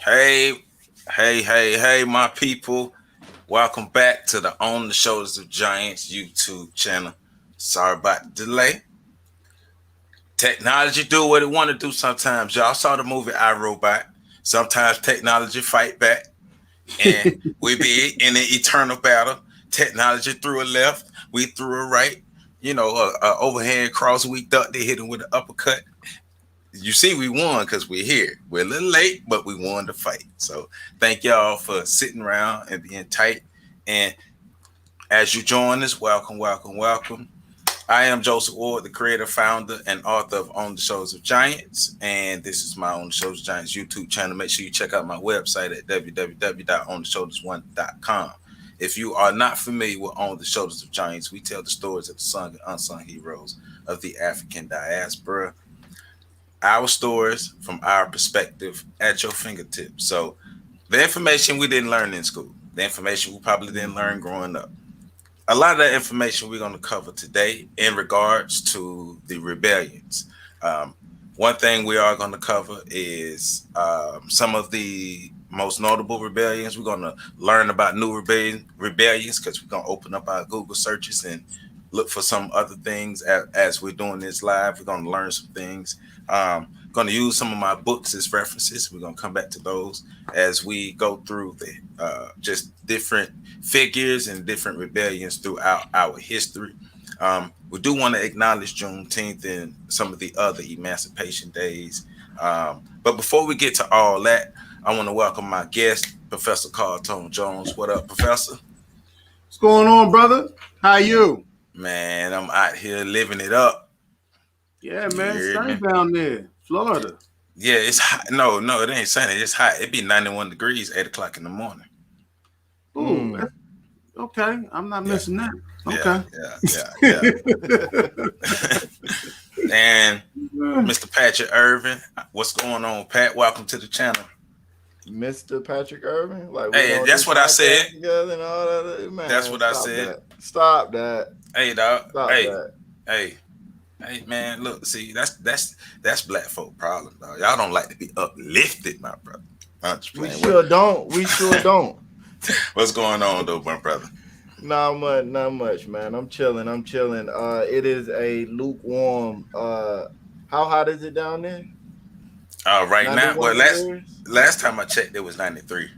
Hey, hey, my people. Welcome back to the On the Shoulders of Giants YouTube channel. Sorry about the delay. Technology do what it want to do sometimes. Y'all saw the movie I, Robot. Sometimes technology fight back. And we be in an eternal battle. Technology threw a left, we threw a right. A overhand cross, we ducked, they hit him with an uppercut. You see, we won because we're here. We're a little late, but we won the fight. So thank y'all for sitting around and being tight. And as you join us, welcome, welcome, welcome. I am Joseph Ward, the creator, founder, and author of On the Shoulders of Giants. And this is my On the Shoulders of Giants YouTube channel. Make sure you check out my website at www.ontheshoulders1.com. If you are not familiar with On the Shoulders of Giants, we tell the stories of the sung and unsung heroes of the African diaspora. Our stories from our perspective at your fingertips. So the information we didn't learn in school, the information we probably didn't learn growing up. A lot of that information we're going to cover today in regards to the rebellions. One thing we are going to cover is some of the most notable rebellions. We're going to learn about new rebellions because we're going to open up our Google searches and look for some other things as we're doing this live. We're going to learn some things. Going to use some of my books as references. We're going to come back to those as we go through the just different figures and different rebellions throughout our history. We do want to acknowledge Juneteenth and some of the other emancipation days. But before we get to all that, I want to welcome my guest, Professor Carl Tone Jones. What up, Professor? What's going on, brother? How you? Man, I'm out here living it up. Yeah, man. Sunny down there, Florida. Yeah, it's hot. No, it ain't sunny. It's hot. It be 91 degrees, 8 o'clock in the morning. Ooh, okay. I'm not missing that. Okay. Yeah. And Mr. Patrick Irvine, what's going on, Pat? Welcome to the channel. Mr. Patrick Irvine? Hey, that's what I said. And all that. Man, that's what I said. Stop that. Hey, dog. Stop that. Hey, man, look, see, that's black folk problem, dog. Y'all don't like to be uplifted, my brother. We sure don't. What's going on, though, my brother? Not much, man. I'm chilling. It is a lukewarm. How hot is it down there? Right now, well, last time I checked, it was 93.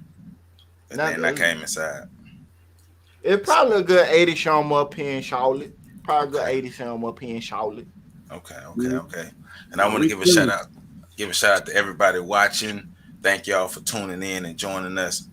And then I came inside. It's probably a good 80 show up here in Charlotte. Probably good 80 show up here in Charlotte. Okay. And I want to give a shout out to everybody watching. Thank y'all for tuning in and joining us.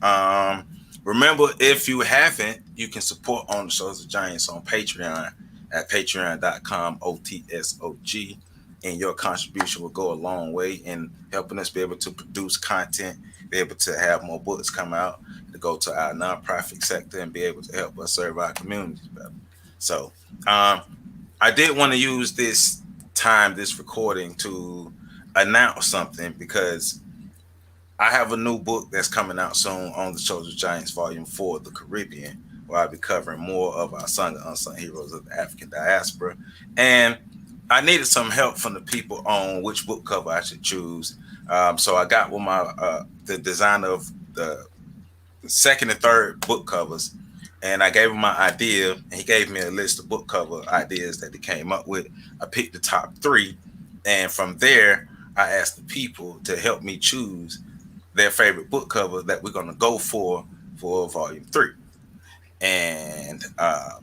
Remember, if you haven't, you can support On the Shoulders of Giants on Patreon at patreon.com/OTSOG. And your contribution will go a long way in helping us be able to produce content, be able to have more books come out, to go to our nonprofit sector and be able to help us serve our communities better. So I did want to use this recording to announce something because I have a new book that's coming out soon, On the Shoulders of Giants, Volume 4, The Caribbean, where I'll be covering more of our sung and unsung heroes of the African diaspora. And I needed some help from the people on which book cover I should choose. So I got with the designer of the second and third book covers, and I gave him my idea, and he gave me a list of book cover ideas that he came up with. I picked the top 3, and from there, I asked the people to help me choose their favorite book cover that we're going to go for Volume 3. And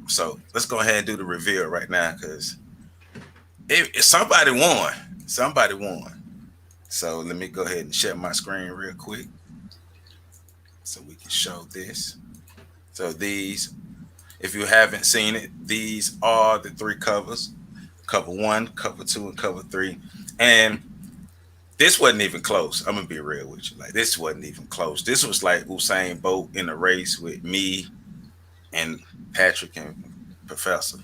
so let's go ahead and do the reveal right now because if somebody won. So let me go ahead and share my screen real quick so we can show this. So these, if you haven't seen it, these are the 3 covers. Cover 1, cover 2, and cover 3. And this wasn't even close. I'm going to be real with you. Like, this wasn't even close. This was like Usain Bolt in a race with me and Patrick and Professor.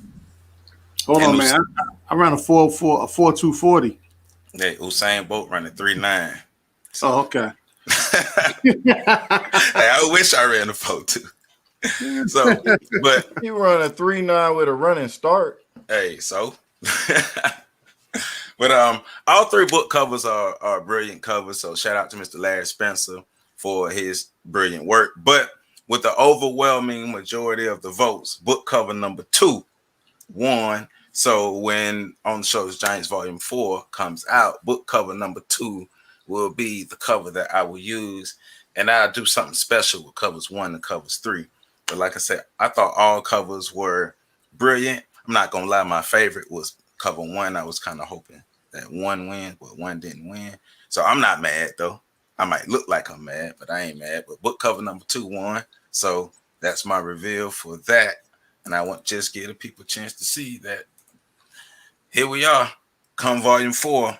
Hold on, man. I ran a 4.240. Hey, Usain Bolt running 3.9. So, oh, okay. Hey, I wish I ran a 4.2. So, but he run a 3.9 with a running start. Hey, so but all 3 book covers are brilliant covers. So shout out to Mr. Larry Spencer, for his brilliant work. But with the overwhelming majority of the votes, book cover number 2 won. So when On the Shoulders Giants Volume 4 comes out, book cover number 2 will be the cover that I will use. And I'll do something special with covers 1 and covers 3. But like I said, I thought all covers were brilliant. I'm not going to lie, my favorite was cover 1. I was kind of hoping that 1 win, but 1 didn't win. So I'm not mad, though. I might look like I'm mad, but I ain't mad. But book cover number 2 won. So that's my reveal for that. And I want to just give the people a chance to see that here we are, come volume 4.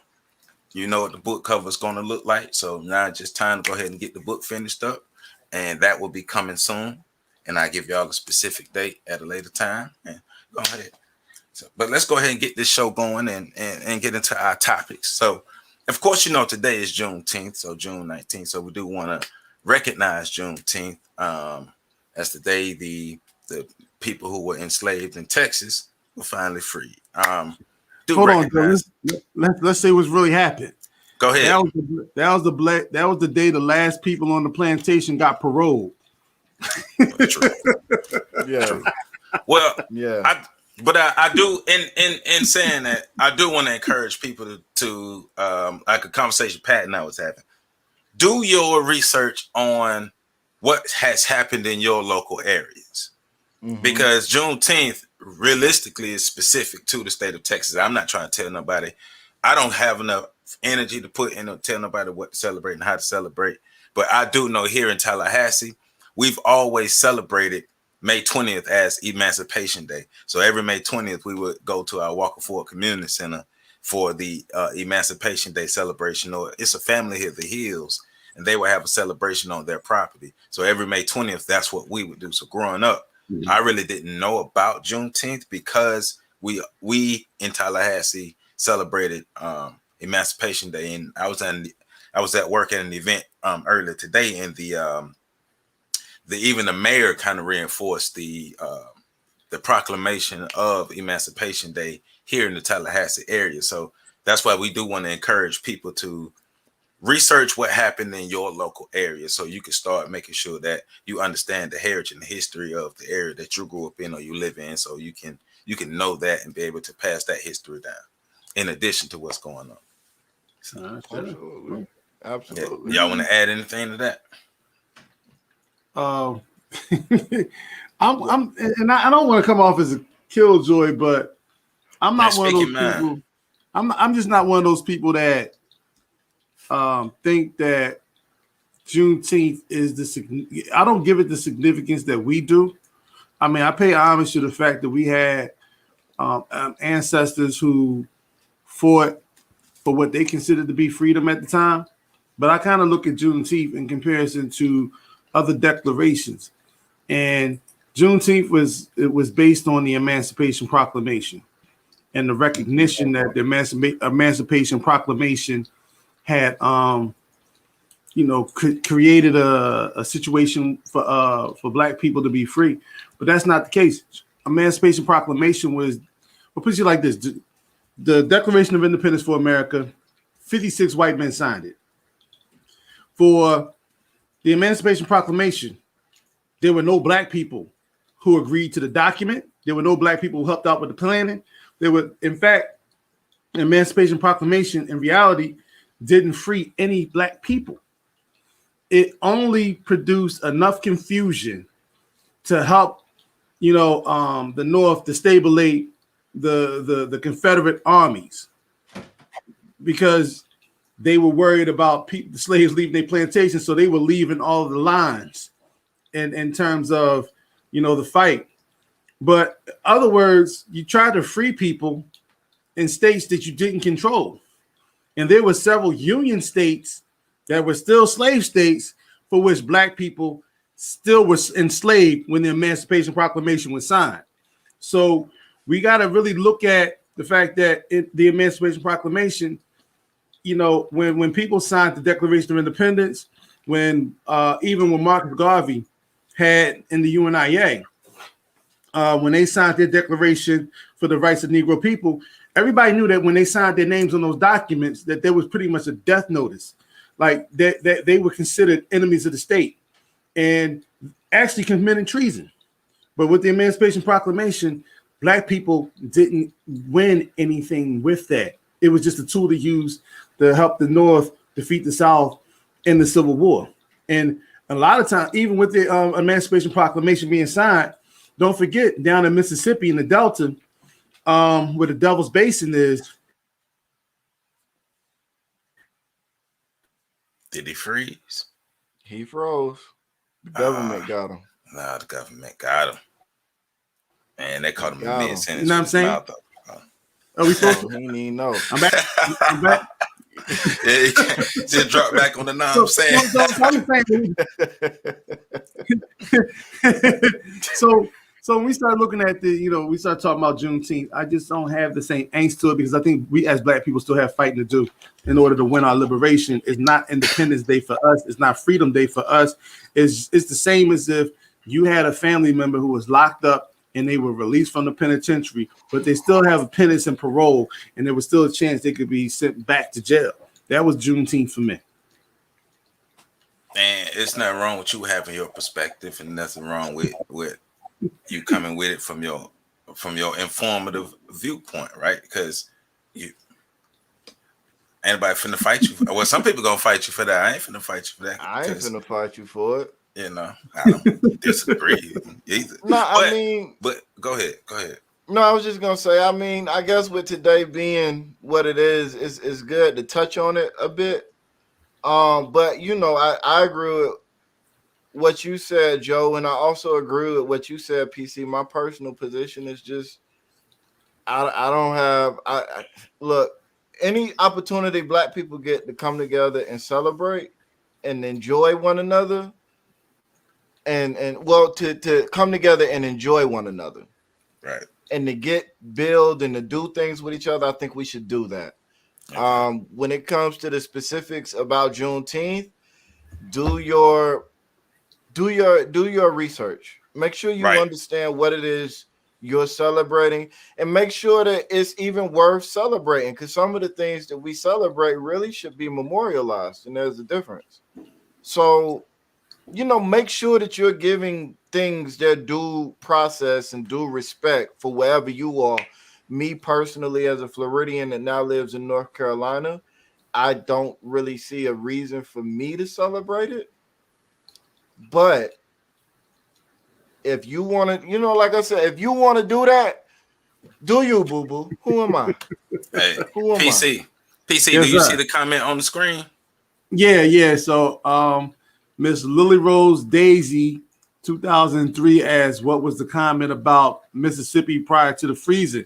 You know what the book cover is going to look like. So now it's just time to go ahead and get the book finished up. And that will be coming soon. And I'll give y'all a specific date at a later time. And go ahead. So, but let's go ahead and get this show going and get into our topics. So, of course, you know, today is Juneteenth, so June 19th. So we do want to recognize Juneteenth as the day the people who were enslaved in Texas were finally freed. Hold on, Joe. Let's say what's really happened. Go ahead. That was the day the last people on the plantation got paroled. True. Yeah. True. Well, yeah. I do in saying that, I do want to encourage people to like a conversation Pat and I was having. Do your research on what has happened in your local areas. Mm-hmm. Because Juneteenth realistically is specific to the state of Texas. I'm not trying to tell nobody. I don't have enough energy to put in or tell nobody what to celebrate and how to celebrate. But I do know here in Tallahassee, we've always celebrated May 20th as Emancipation Day. So every May 20th, we would go to our Walker Ford Community Center for the Emancipation Day celebration. Or it's a family here, the Hills, and they would have a celebration on their property. So every May 20th, that's what we would do. So growing up, mm-hmm. I really didn't know about Juneteenth because we in Tallahassee celebrated Emancipation Day. And I was at work at an event earlier today, and even the mayor kind of reinforced the proclamation of Emancipation Day here in the Tallahassee area. So that's why we do want to encourage people to research what happened in your local area, so you can start making sure that you understand the heritage and the history of the area that you grew up in or you live in, so you can know that and be able to pass that history down in addition to what's going on. So, absolutely. Y'all want to add anything to that? I'm and I don't want to come off as a killjoy, but I'm not one of those people. I'm just not one of those people that think that Juneteenth is I don't give it the significance that we do. I mean, I pay homage to the fact that we had ancestors who fought for what they considered to be freedom at the time. But I kind of look at Juneteenth in comparison to other declarations. And Juneteenth was based on the Emancipation Proclamation and the recognition that the Emancipation Proclamation had, created a situation for Black people to be free. But that's not the case. Emancipation Proclamation was, well, put it like this: the Declaration of Independence for America, 56 white men signed it. For the Emancipation Proclamation, there were no Black people who agreed to the document. There were no Black people who helped out with the planning. There were, in fact, the Emancipation Proclamation in reality didn't free any Black people. It only produced enough confusion to help, the North destabilize the Confederate armies, because they were worried about the slaves leaving their plantation, so they were leaving all the lines in terms of, the fight. But in other words, you tried to free people in states that you didn't control. And there were several Union states that were still slave states for which Black people still were enslaved when the Emancipation Proclamation was signed. So we got to really look at the fact that the Emancipation Proclamation, when people signed the Declaration of Independence, even when Marcus Garvey had in the UNIA, when they signed their Declaration for the Rights of Negro People, everybody knew that when they signed their names on those documents, that there was pretty much a death notice. like that they were considered enemies of the state and actually committing treason. But with the Emancipation Proclamation, black people didn't win anything with that. It was just a tool to use to help the North defeat the South in the Civil War. And a lot of times, even with the Emancipation Proclamation being signed, don't forget down in Mississippi in the Delta, where the Devil's Basin is. Did he freeze? He froze. The government got him. Nah, the government got him. Man, they caught him in mid-sentence. You know what I'm saying? Are we supposed to? He didn't even know. I'm back. I'm back. Yeah, he just drop back on the nine. I'm saying. So when we start looking at we start talking about Juneteenth, I just don't have the same angst to it because I think we as black people still have fighting to do in order to win our liberation. It's not Independence Day for us. It's not Freedom Day for us. It's the same as if you had a family member who was locked up and they were released from the penitentiary, but they still have a penance and parole, and there was still a chance they could be sent back to jail. That was Juneteenth for me. And it's nothing wrong with you having your perspective, and nothing wrong with you coming with it from your informative viewpoint, right? Because anybody finna fight you. Well, some people gonna fight you for that. I ain't finna fight you for that. I ain't finna fight you for it. You know, I don't disagree either. No, but go ahead. No, I was just gonna say. I mean, I guess with today being what it is, it's good to touch on it a bit. But I agree with what you said, Joe, and I also agree with what you said, PC. My personal position is just I don't have look, any opportunity black people get to come together and celebrate and enjoy one another. And to come together and enjoy one another, right? And to build and to do things with each other, I think we should do that. Okay. When it comes to the specifics about Juneteenth, do your research. Make sure you understand what it is you're celebrating, and make sure that it's even worth celebrating. Because some of the things that we celebrate really should be memorialized, and there's a difference. So, make sure that you're giving things their due process and due respect for wherever you are. Me personally, as a Floridian that now lives in North Carolina, I don't really see a reason for me to celebrate it. But if you want to, like I said, if you want to do that, do you, boo-boo? Who am I? Hey, who am PC, I? PC, yes, do you see the comment on the screen? Yeah. So, Miss Lily Rose Daisy, 2003, asks, what was the comment about Mississippi prior to the freezing?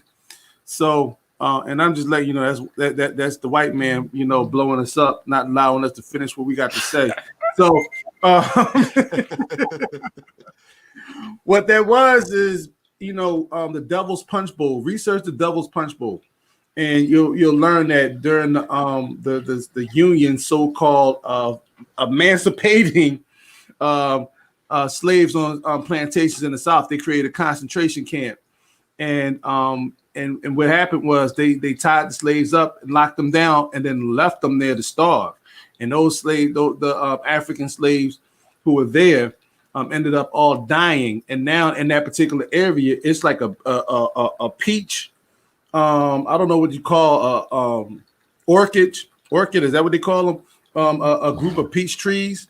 So, and I'm just letting you know that's the white man, blowing us up, not allowing us to finish what we got to say. So, what that was is, the Devil's Punch Bowl. Research the Devil's Punch Bowl, and you'll learn that during the Union, so-called emancipating slaves on plantations in the South, they created a concentration camp, and what happened was they tied the slaves up and locked them down, and then left them there to starve. And those slaves, the African slaves who were there, ended up all dying. And now in that particular area, it's like a peach. I don't know what you call orchid. Orchid, is that what they call them? A group of peach trees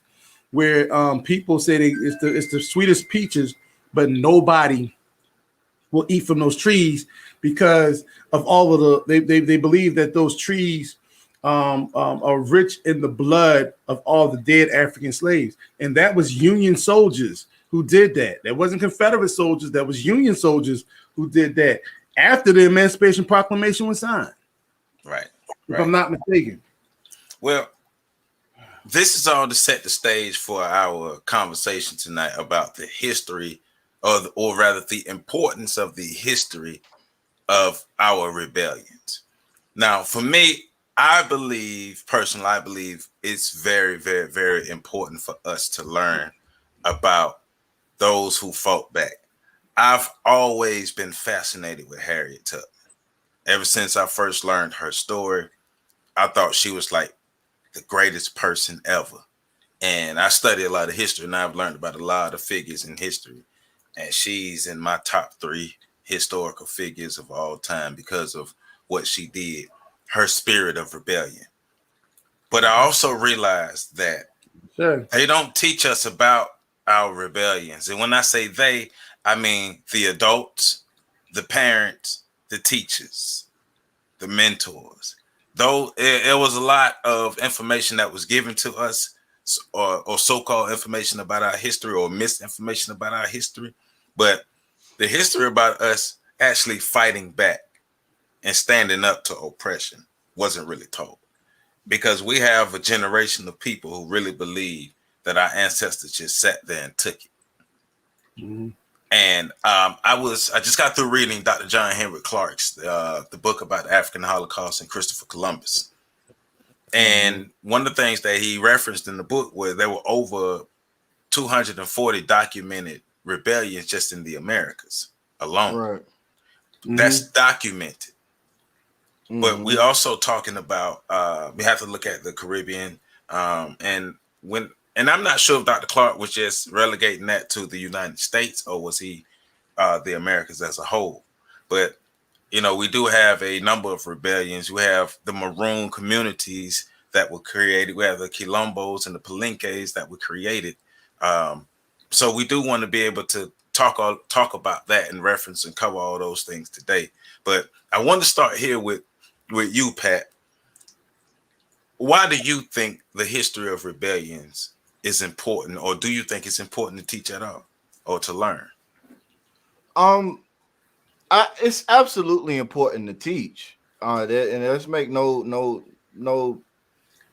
where people say it's the sweetest peaches, but nobody will eat from those trees because of all of they believe that those trees are rich in the blood of all the dead African slaves. And that was Union soldiers who did that. That wasn't Confederate soldiers. That was Union soldiers who did that after the Emancipation Proclamation was signed. Right. If I'm not mistaken. Well, this is all to set the stage for our conversation tonight about the history or rather the importance of the history of our rebellions. Now, for me, I believe it's very, very, very important for us to learn about those who fought back. I've always been fascinated with Harriet Tubman. Ever since I first learned her story, I thought she was like the greatest person ever. And I study a lot of history, and I've learned about a lot of figures in history. And she's in my top 3 historical figures of all time because of what she did, her spirit of rebellion. But I also realized that they don't teach us about our rebellions. And when I say they, I mean the adults, the parents, the teachers, the mentors. Though it was a lot of information that was given to us, or so-called information about our history, or misinformation about our history, but the history about us actually fighting back and standing up to oppression wasn't really told, because we have a generation of people who really believe that our ancestors just sat there and took it. Mm-hmm. And I just got through reading Dr. John Henry Clarke's the book about the African Holocaust and Christopher Columbus. And one of the things that he referenced in the book was there were over 240 documented rebellions just in the Americas alone. Right. Mm-hmm. That's documented. Mm-hmm. But we also talking about we have to look at the Caribbean, and I'm not sure if Dr. Clarke was just relegating that to the United States, or was he the Americas as a whole. But we do have a number of rebellions. We have the Maroon communities that were created. We have the Quilombos and the Palenques that were created. So we do want to be able to talk about that in reference and cover all those things today. But I want to start here with you, Pat. Why do you think the history of rebellions is important, or do you think it's important to teach at all or to learn? It's absolutely important to teach. And let's make no.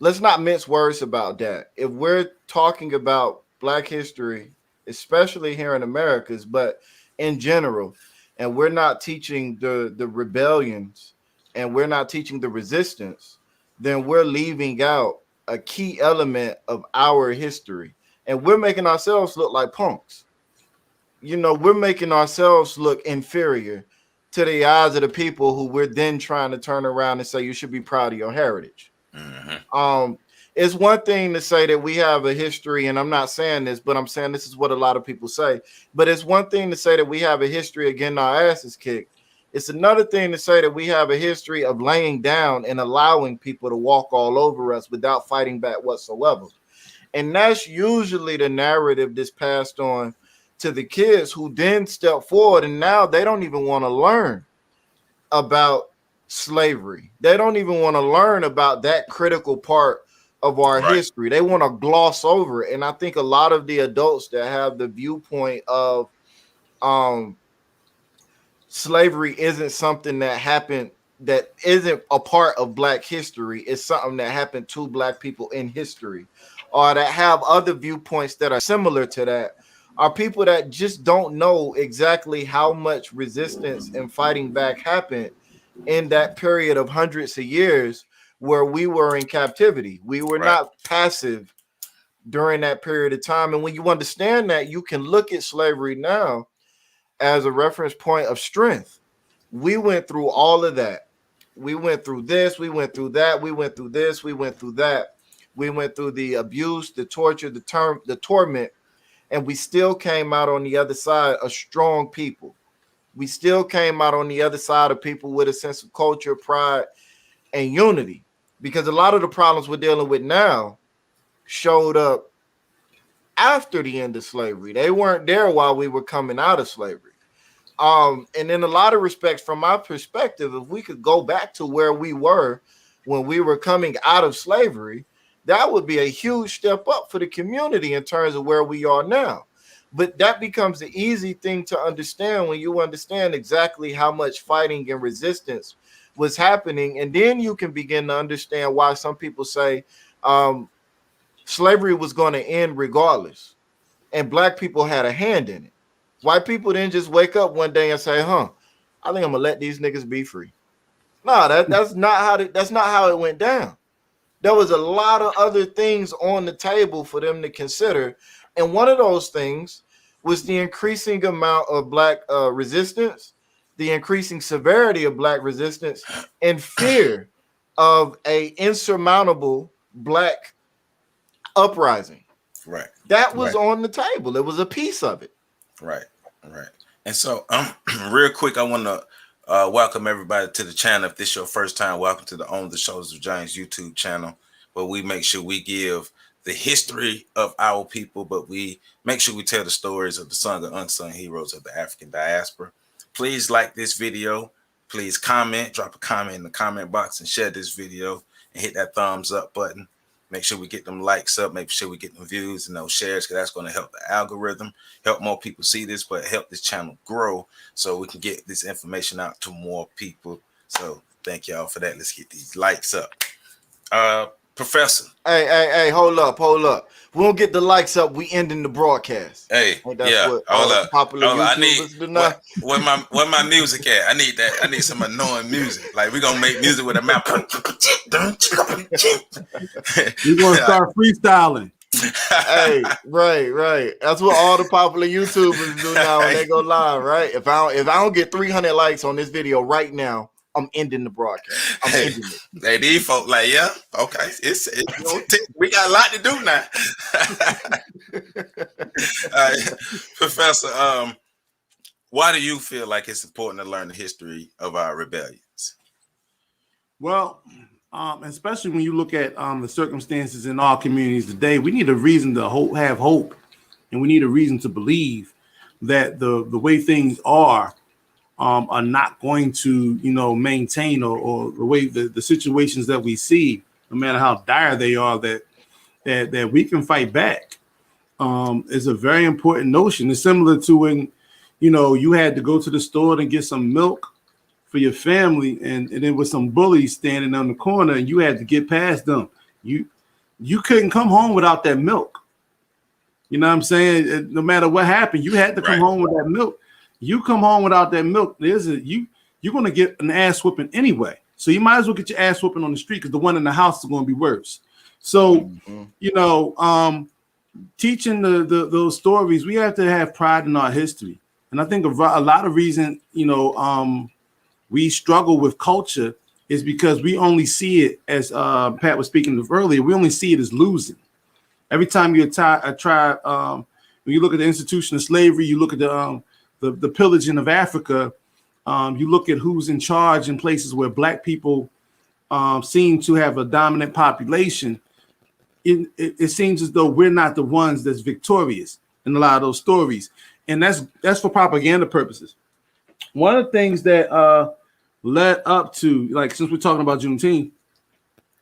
Let's not mince words about that. If we're talking about Black history, especially here in Americas, but in general, and we're not teaching the rebellions, and we're not teaching the resistance, then we're leaving out a key element of our history, and we're making ourselves look like punks. We're making ourselves look inferior to the eyes of the people who we're then trying to turn around and say you should be proud of your heritage. Mm-hmm. It's one thing to say that we have a history, and I'm not saying this, but I'm saying this is what a lot of people say. But it's one thing to say that we have a history of getting our asses kicked. It's another thing to say that we have a history of laying down and allowing people to walk all over us without fighting back whatsoever. And that's usually the narrative that's passed on to the kids, who then step forward, and now they don't even want to learn about slavery. They don't even want to learn about that critical part of our history. They want to gloss over it. And I think a lot of the adults that have the viewpoint of slavery isn't something that happened, that isn't a part of Black history, it's something that happened to Black people in history, or that have other viewpoints that are similar to that, are people that just don't know exactly how much resistance and fighting back happened in that period of hundreds of years where we were in captivity. We were not passive during that period of time. And when you understand that, you can look at slavery now as a reference point of strength. We went through all of that. We went through this, we went through that, we went through this, we went through that. We went through the abuse, the torture, the torment, and we still came out on the other side a strong people. We still came out on the other side of people with a sense of culture, pride, and unity. Because a lot of the problems we're dealing with now showed up after the end of slavery. They weren't there while we were coming out of slavery. And in a lot of respects, from my perspective, if we could go back to where we were when we were coming out of slavery, that would be a huge step up for the community in terms of where we are now. But that becomes the easy thing to understand when you understand exactly how much fighting and resistance was happening. And then you can begin to understand why some people say slavery was going to end regardless, and Black people had a hand in it. White people didn't just wake up one day and say, I think I'm going to let these niggas be free. No, that's not how it went down. There was a lot of other things on the table for them to consider. And one of those things was the increasing amount of Black resistance, the increasing severity of Black resistance, and fear of a insurmountable black uprising. Right. That was on the table. It was a piece of it. Right. And so, real quick, I want to welcome everybody to the channel. If this is your first time, welcome to the On the Shoulders of Giants YouTube channel, where we make sure we give the history of our people, but we make sure we tell the stories of the sung and unsung heroes of the African diaspora. Please like this video. Please comment, drop a comment in the comment box, and share this video, and hit that thumbs up button. Make sure we get them likes up, make sure we get them views and those shares, because that's going to help the algorithm, help more people see this, but help this channel grow so we can get this information out to more people. So thank y'all for that. Let's get these likes up. Professor. Hey, hold up. We don't get the likes up, we ending the broadcast. Hey, that's what popular YouTubers do now. Where my music at? I need that. I need some annoying music. Like, we're gonna make music with a mouth. We're gonna start freestyling. Hey, right. That's what all the popular YouTubers do now when they go live, right? If I don't get 300 likes on this video right now, I'm ending the broadcast. I'm ending it. Hey, these folk like, yeah, okay. We got a lot to do now. Professor, why do you feel like it's important to learn the history of our rebellions? Well, especially when you look at the circumstances in our communities today, we need a reason to have hope, and we need a reason to believe that the way things are not going to, maintain or the way the situations that we see, no matter how dire they are, that we can fight back. Is a very important notion. It's similar to when, you had to go to the store and get some milk for your family, and there was some bullies standing on the corner, and you had to get past them. You couldn't come home without that milk. You know what I'm saying? No matter what happened, you had to come home with that milk. You come home without that milk, you're going to get an ass whooping anyway. So you might as well get your ass whooping on the street, because the one in the house is going to be worse. So, teaching those stories, we have to have pride in our history. And I think a lot of reason, we struggle with culture is because we only see it, as Pat was speaking of earlier, we only see it as losing. Every time you try, when you look at the institution of slavery, you look at the pillaging of Africa, you look at who's in charge in places where Black people seem to have a dominant population. It seems as though we're not the ones that's victorious in a lot of those stories, and that's for propaganda purposes. One of the things that led up to, like, since we're talking about Juneteenth,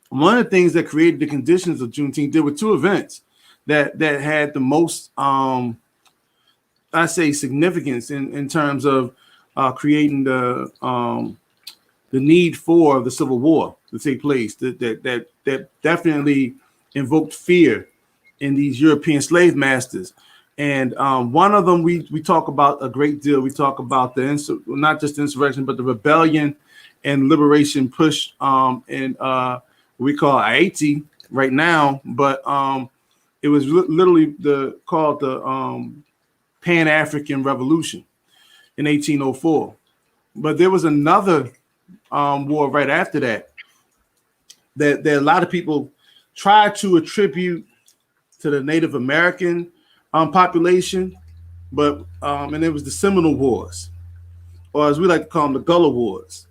one of the things that created the conditions of Juneteenth, there were two events that had the most I say significance in terms of creating the need for the Civil War to take place. That definitely invoked fear in these European slave masters. And one of them we talk about a great deal. We talk about not just the insurrection, but the rebellion and liberation push in we call Haiti right now. But it was literally called the Pan-African Revolution in 1804. But there was another war right after that a lot of people try to attribute to the Native American population, but and it was the Seminole Wars, or as we like to call them, the Gullah Wars.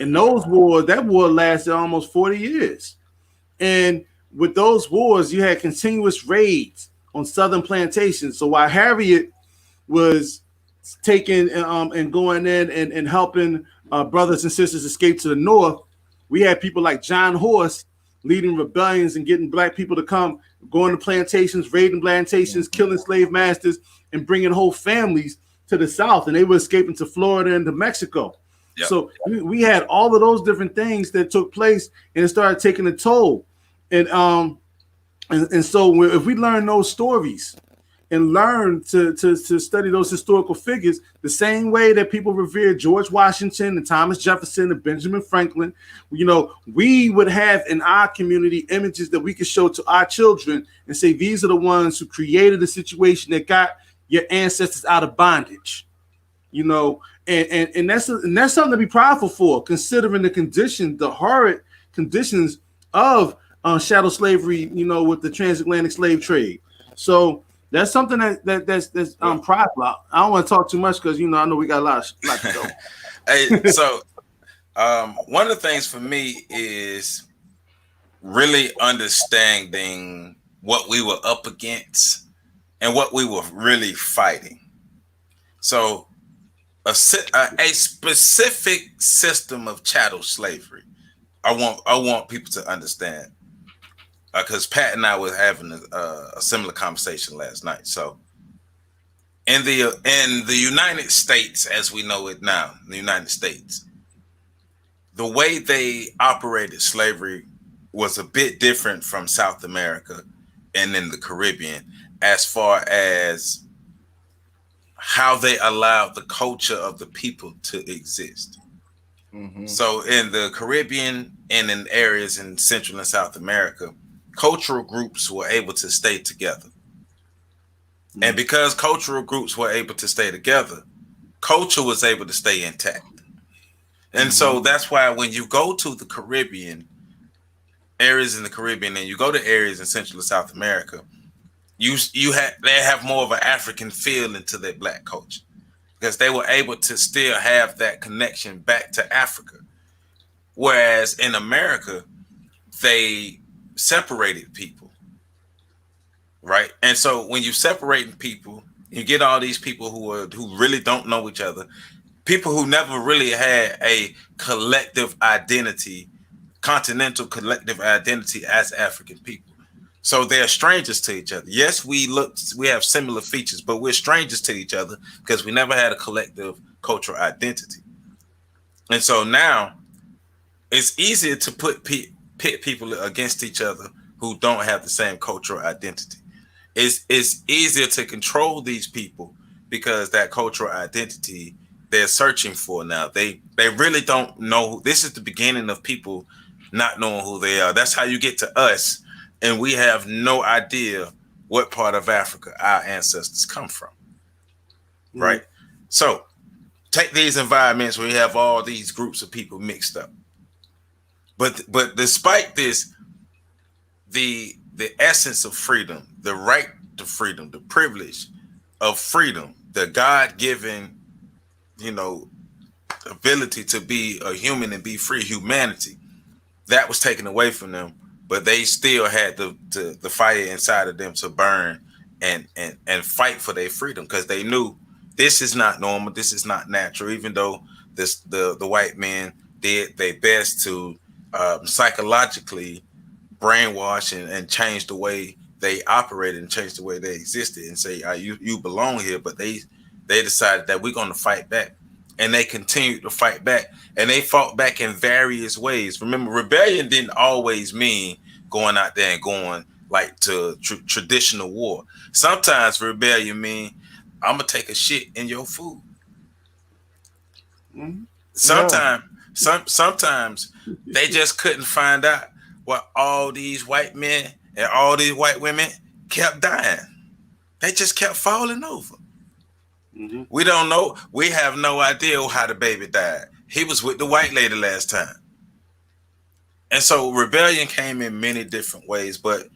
And those wars, that war lasted almost 40 years. And with those wars, you had continuous raids on southern plantations. So while Harriet was taking and going in and helping brothers and sisters escape to the north, we had people like John Horse leading rebellions and getting Black people to come, going to plantations, raiding plantations, killing slave masters, and bringing whole families to the south. And they were escaping to Florida and to Mexico. Yep. So we had all of those different things that took place, and it started taking a toll. And so if we learn those stories and learn to study those historical figures the same way that people revere George Washington and Thomas Jefferson and Benjamin Franklin, we would have in our community images that we could show to our children and say, these are the ones who created the situation that got your ancestors out of bondage, and that's something to be proudful for, considering the horrid conditions of chattel slavery, you know, with the transatlantic slave trade. So that's something that's prideful. I don't want to talk too much because, you know, I know we got a lot to go. Hey, so one of the things for me is really understanding what we were up against and what we were really fighting. So a specific system of chattel slavery, I want people to understand, because Pat and I were having a similar conversation last night. So in the United States, as we know it now, in the United States, the way they operated slavery was a bit different from South America and in the Caribbean, as far as how they allowed the culture of the people to exist. Mm-hmm. So in the Caribbean and in areas in Central and South America, cultural groups were able to stay together. Mm-hmm. And because cultural groups were able to stay together, culture was able to stay intact. And so that's why when you go to the Caribbean, areas in the Caribbean, and you go to areas in Central and South America, they have more of an African feel into their Black culture, because they were able to still have that connection back to Africa. Whereas in America, they separated people, right? And so when you separate people, you get all these people who really don't know each other, people who never really had a collective identity, continental collective identity as African people. So they're strangers to each other. Yes, we have similar features, but we're strangers to each other because we never had a collective cultural identity. And so now it's easier to pit people against each other who don't have the same cultural identity. It's easier to control these people because that cultural identity they're searching for now. They really don't know. This is the beginning of people not knowing who they are. That's how you get to us, and we have no idea what part of Africa our ancestors come from. Mm-hmm. Right? So take these environments where you have all these groups of people mixed up. But despite this, the essence of freedom, the right to freedom, the privilege of freedom, the God-given, ability to be a human and be free, humanity, that was taken away from them. But they still had the fire inside of them to burn and fight for their freedom, because they knew this is not normal, this is not natural. Even though the white men did their best to psychologically brainwash and change the way they operated and change the way they existed and say, you belong here. But they decided that we're going to fight back, and they continued to fight back, and they fought back in various ways. Remember, rebellion didn't always mean going out there and going like to traditional war. Sometimes rebellion mean I'm gonna take a shit in your food. Mm-hmm. Sometimes they just couldn't find out what all these white men and all these white women kept dying. They just kept falling over. Mm-hmm. We don't know. We have no idea how the baby died. He was with the white lady last time. And so rebellion came in many different ways, but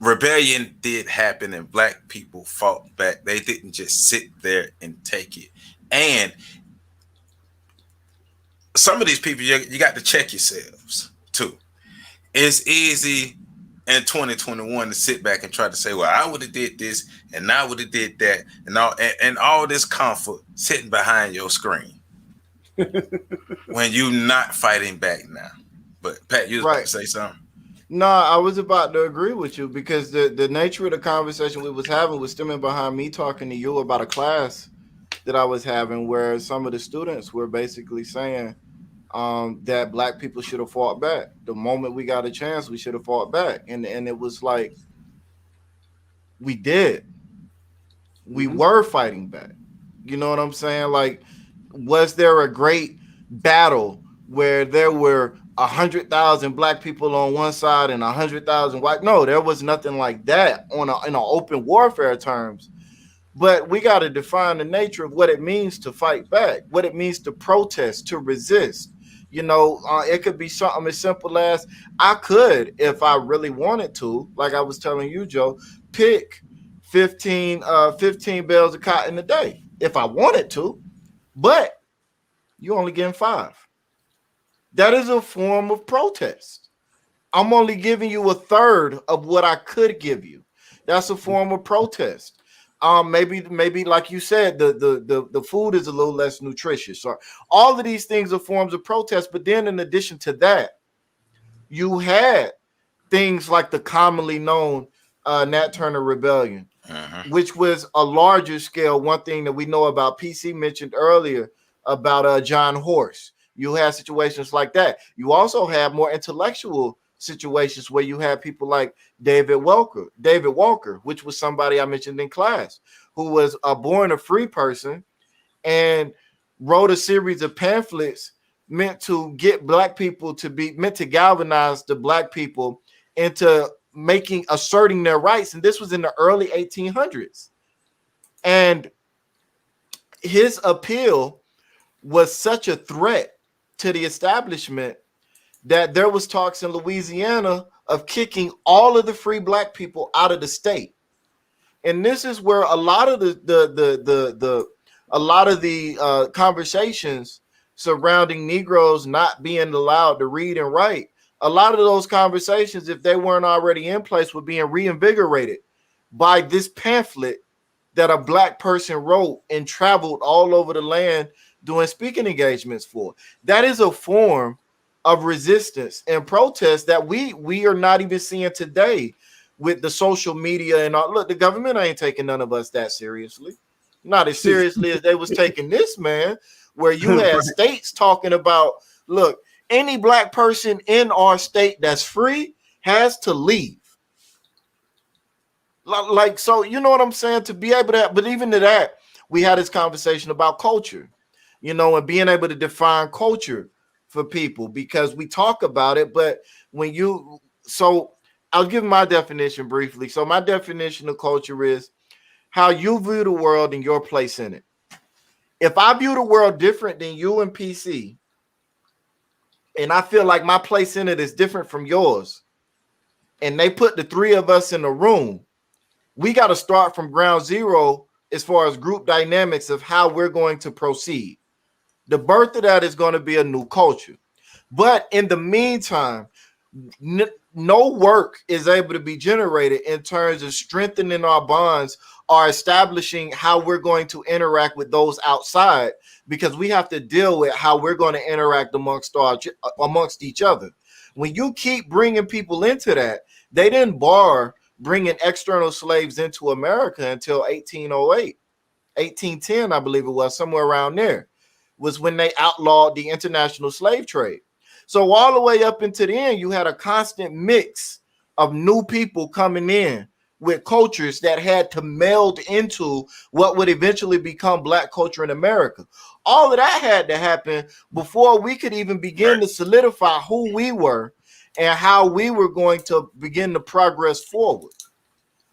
rebellion did happen, and Black people fought back. They didn't just sit there and take it. And some of these people, you got to check yourselves too. It's easy in 2021 to sit back and try to say, well, I would have did this and I would have did that, and all this comfort sitting behind your screen when you not fighting back now. But Pat, you was about to say something. No, I was about to agree with you, because the nature of the conversation we was having was stemming behind me talking to you about a class that I was having where some of the students were basically saying that Black people should have fought back. The moment we got a chance, we should have fought back. And it was like, we did. We were fighting back. You know what I'm saying? Like, was there a great battle where there were 100,000 Black people on one side and 100,000 white? No, there was nothing like that in an open warfare terms. But we got to define the nature of what it means to fight back, what it means to protest, to resist. You know, it could be something as simple as I could, if I really wanted to, like I was telling you, Joe, pick 15 bales of cotton a day if I wanted to, but you only getting 5. That is a form of protest. I'm only giving you a third of what I could give you. That's a form of protest. Maybe like you said, the food is a little less nutritious. Or all of these things are forms of protest. But then in addition to that, you had things like the commonly known Nat Turner Rebellion, which was a larger scale. One thing that we know about, PC mentioned earlier about John Horse. You have situations like that. You also have more intellectual situations where you have people like David Walker, which was somebody I mentioned in class, who was born a free person and wrote a series of pamphlets meant to get black people to be meant to galvanize the black people into asserting their rights. And this was in the early 1800s. And his appeal was such a threat to the establishment that there was talks in Louisiana of kicking all of the free black people out of the state. And this is where a lot of the conversations surrounding Negroes not being allowed to read and write, a lot of those conversations, if they weren't already in place, were being reinvigorated by this pamphlet that a black person wrote and traveled all over the land doing speaking engagements for. That is a form of resistance and protest that we are not even seeing today with the social media and all. Look, the government ain't taking none of us that seriously. Not as seriously as they was taking this, man, where you had states talking about, look, any black person in our state that's free has to leave. Like, so you know what I'm saying? To be able to, but even to that, we had this conversation about culture, you know, and being able to define culture for people, because we talk about it, but when you, so I'll give my definition briefly. So my definition of culture is how you view the world and your place in it. If I view the world different than you and PC, and I feel like my place in it is different from yours, and they put the three of us in a room, we got to start from ground zero as far as group dynamics of how we're going to proceed. The birth of that is going to be a new culture. But in the meantime, no work is able to be generated in terms of strengthening our bonds or establishing how we're going to interact with those outside, because we have to deal with how we're going to interact amongst each other. When you keep bringing people into that, they didn't bar bringing external slaves into America until 1808, 1810, I believe it was, somewhere around there, was when they outlawed the international slave trade. So all the way up into the end, you had a constant mix of new people coming in with cultures that had to meld into what would eventually become black culture in America. All of that had to happen before we could even begin to solidify who we were and how we were going to begin to progress forward.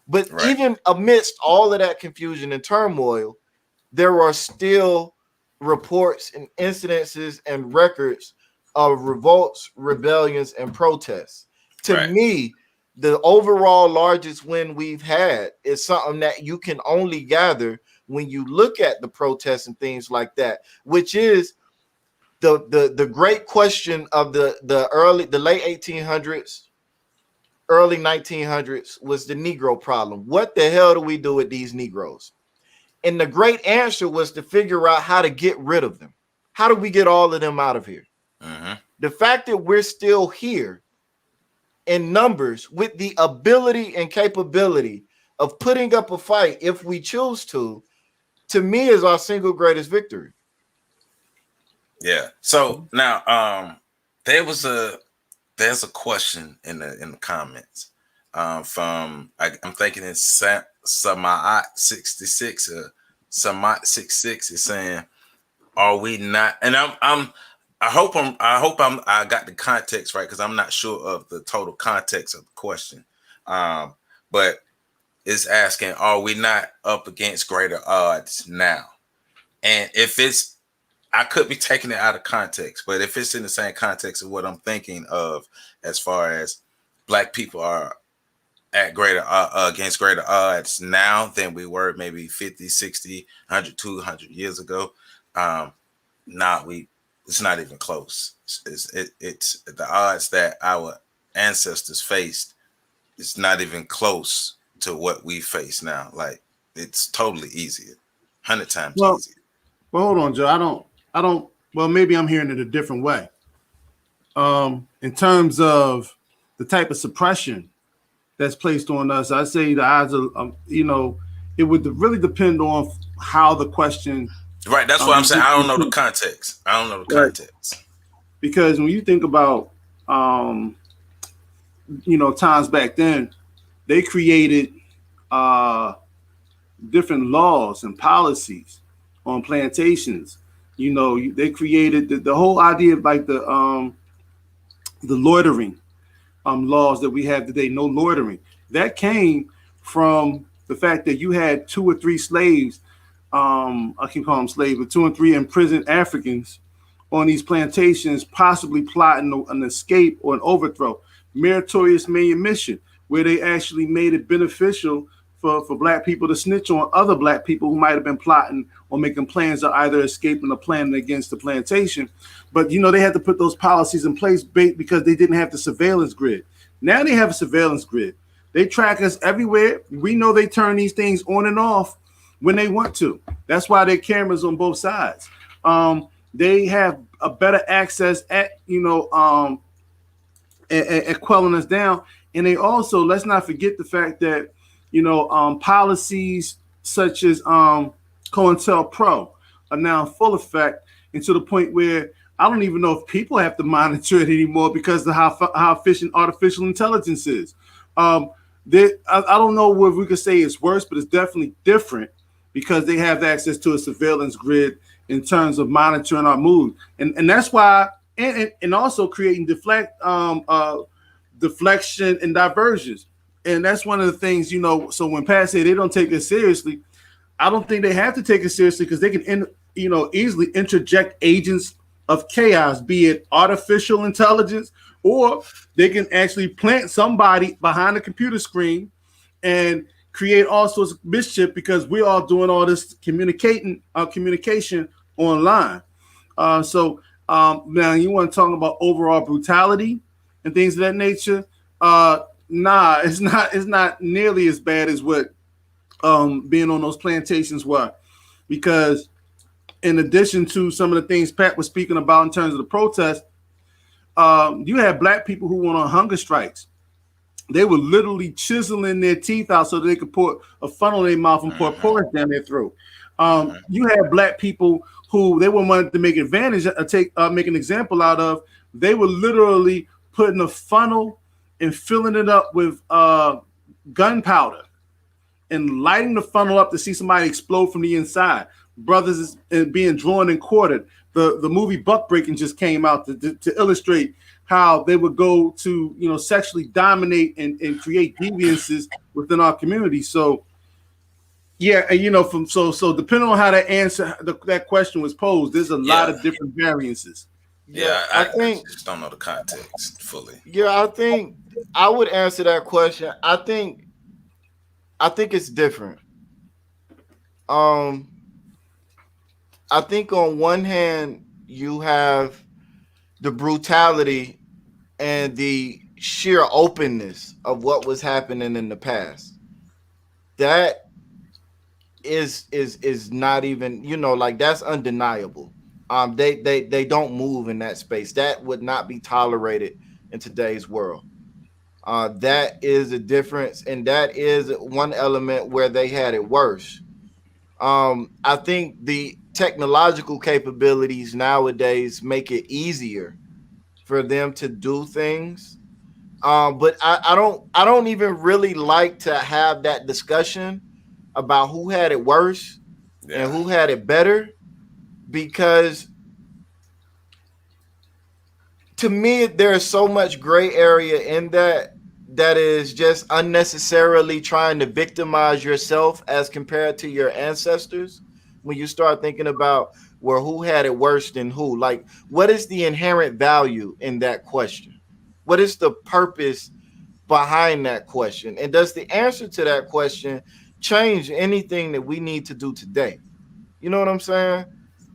But even amidst all of that confusion and turmoil, there are still reports and incidences and records of revolts, rebellions, and protests. To me, the overall largest win we've had is something that you can only gather when you look at the protests and things like that, which is the great question of the late 1800s, early 1900s, was the Negro problem. What the hell do we do with these Negroes? And the great answer was to figure out how to get rid of them. How do we get all of them out of here? The fact that we're still here in numbers with the ability and capability of putting up a fight if we choose to me is our single greatest victory. Yeah. So now there's a question in the comments from I'm thinking it's Samat 66 or Samat 66 is saying, are we not? And I hope I got the context right, because I'm not sure of the total context of the question. But it's asking, are we not up against greater odds now? And if it's, I could be taking it out of context, but if it's in the same context of what I'm thinking of, as far as Black people are at greater against greater odds now than we were maybe 50, 60, 100, 200 years ago. It's not even close. It's the odds that our ancestors faced. It's not even close to what we face now. Like, it's totally easier, 100 times easier. Well, hold on, Joe. I don't. Well, maybe I'm hearing it a different way. In terms of the type of suppression that's placed on us, I say the odds are, it would really depend on how the question. Right. That's what I'm saying. I don't know the context. Because when you think about, times back then, they created different laws and policies on plantations. They created the whole idea of like the loitering laws that we have today, no loitering. That came from the fact that you had 2 or 3 slaves, I can call them slaves, but 2 and 3 imprisoned Africans on these plantations, possibly plotting an escape or an overthrow. Meritorious manumission, where they actually made it beneficial for Black people to snitch on other Black people who might have been plotting or making plans of either escaping or planning against the plantation. But, they had to put those policies in place because they didn't have the surveillance grid. Now they have a surveillance grid. They track us everywhere. We know they turn these things on and off when they want to. That's why there are cameras on both sides. They have a better access at quelling us down. And they also, let's not forget the fact that, policies such as COINTELPRO are now in full effect, and to the point where I don't even know if people have to monitor it anymore because of how efficient artificial intelligence is. I don't know whether we could say it's worse, but it's definitely different because they have access to a surveillance grid in terms of monitoring our mood. And that's why, and also creating deflection and diversions. And that's one of the things, so when Pat said they don't take it seriously, I don't think they have to take it seriously because they can, easily interject agents of chaos, be it artificial intelligence, or they can actually plant somebody behind a computer screen and create all sorts of mischief because we're all doing all this communication online. So now you want to talk about overall brutality and things of that nature? Nah, it's not nearly as bad as what being on those plantations were, because in addition to some of the things Pat was speaking about in terms of the protest, you had Black people who went on hunger strikes. They were literally chiseling their teeth out so that they could put a funnel in their mouth and pour porridge down their throat. You had Black people who they were wanting to make make an example out of. They were literally putting a funnel and filling it up with gunpowder and lighting the funnel up to see somebody explode from the inside. Brothers being drawn and quartered. The movie Buck Breaking just came out to illustrate how they would go to sexually dominate and create deviances within our community. So yeah, and so depending on how that that question was posed, there's a lot of different variances. Yeah, I just don't know the context fully. Yeah, I think I would answer that question. I think it's different. I think on one hand you have the brutality and the sheer openness of what was happening in the past. That is not even, that's undeniable. They don't move in that space. That would not be tolerated in today's world. That is a difference, and that is one element where they had it worse. I think the technological capabilities nowadays make it easier for them to do things. But I don't even really like to have that discussion about who had it worse and who had it better, because to me there's so much gray area in that is just unnecessarily trying to victimize yourself as compared to your ancestors. When you start thinking about where who had it worse than who? Like, what is the inherent value in that question? What is the purpose behind that question? And does the answer to that question change anything that we need to do today? You know what I'm saying?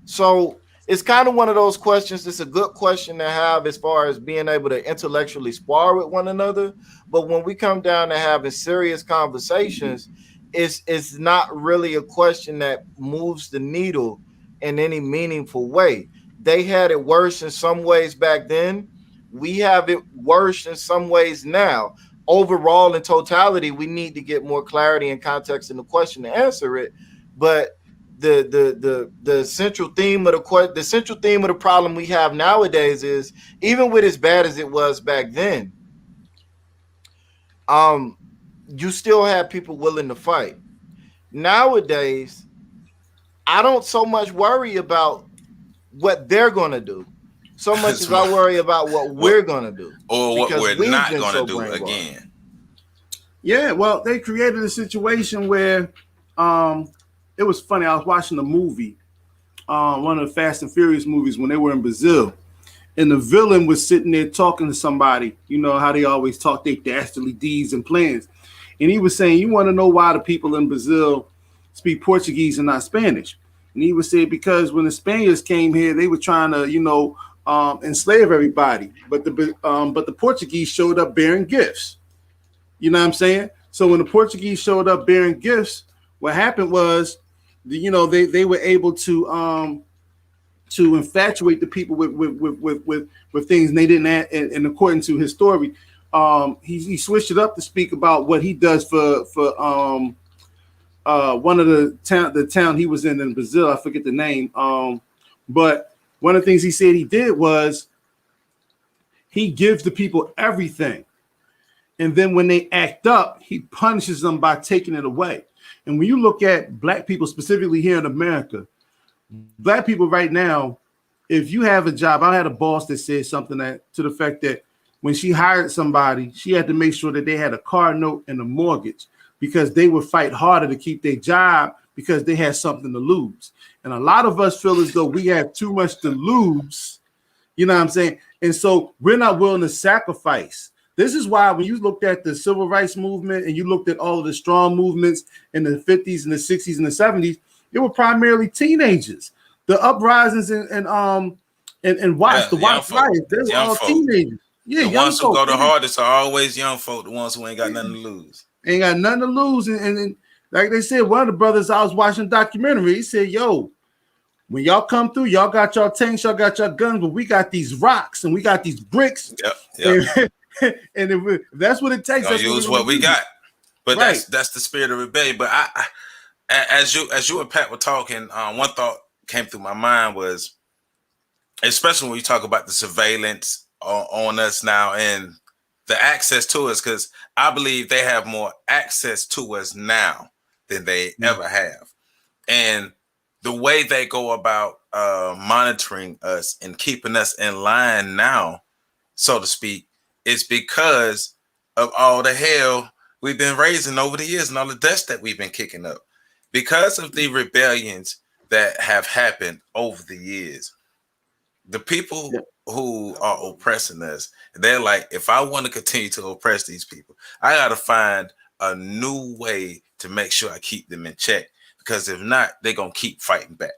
So it's kind of one of those questions. It's a good question to have as far as being able to intellectually spar with one another. But when we come down to having serious conversations, it's not really a question that moves the needle in any meaningful way. They had it worse in some ways back then. We have it worse in some ways now. Overall, in totality, we need to get more clarity and context in the question to answer it. But the central theme of the problem we have nowadays is, even with as bad as it was back then, you still have people willing to fight. Nowadays, I don't so much worry about what they're going to do, so much as I worry about what we're going to do, or what we're not going to do again. Yeah, well, they created a situation where it was funny. I was watching a movie, one of the Fast and Furious movies, when they were in Brazil, and the villain was sitting there talking to somebody. You know how they always talk their dastardly deeds and plans. And he was saying, you want to know why the people in Brazil speak Portuguese and not Spanish? And he was saying, because when the Spaniards came here, they were trying to, enslave everybody. But the Portuguese showed up bearing gifts. You know what I'm saying? So when the Portuguese showed up bearing gifts, what happened was, they were able to infatuate the people with things, and they didn't add, and according to his story, he switched it up to speak about what he does for one of the town he was in Brazil. I forget the name. But one of the things he said he did was he gives the people everything. And then when they act up, he punishes them by taking it away. And when you look at black people, specifically here in America, black people right now, if you have a job, I had a boss that said something to the fact that when she hired somebody, she had to make sure that they had a car note and a mortgage, because they would fight harder to keep their job because they had something to lose. And a lot of us feel as though we have too much to lose. You know what I'm saying? And so we're not willing to sacrifice. This is why when you looked at the civil rights movement and you looked at all of the strong movements in the 50s and the 60s and the 70s, they were primarily teenagers. The uprisings and Watts riots, they were all teenagers. Yeah, the ones who go the hardest are always young folk, the ones who ain't got nothing to lose. Ain't got nothing to lose. And like they said, one of the brothers I was watching a documentary, he said, yo, when y'all come through, y'all got your tanks, y'all got your guns, but we got these rocks and we got these bricks. Yep. And if that's what it takes, that's use what we got. But right. that's the spirit of rebellion. But I as you and Pat were talking, one thought came through my mind was, especially when you talk about the surveillance on us now and the access to us, because I believe they have more access to us now than they ever have. And the way they go about monitoring us and keeping us in line now, so to speak, is because of all the hell we've been raising over the years and all the dust that we've been kicking up. Because of the rebellions that have happened over the years, the people who are oppressing us, they're like, if I want to continue to oppress these people, I got to find a new way to make sure I keep them in check. Because if not, they're going to keep fighting back.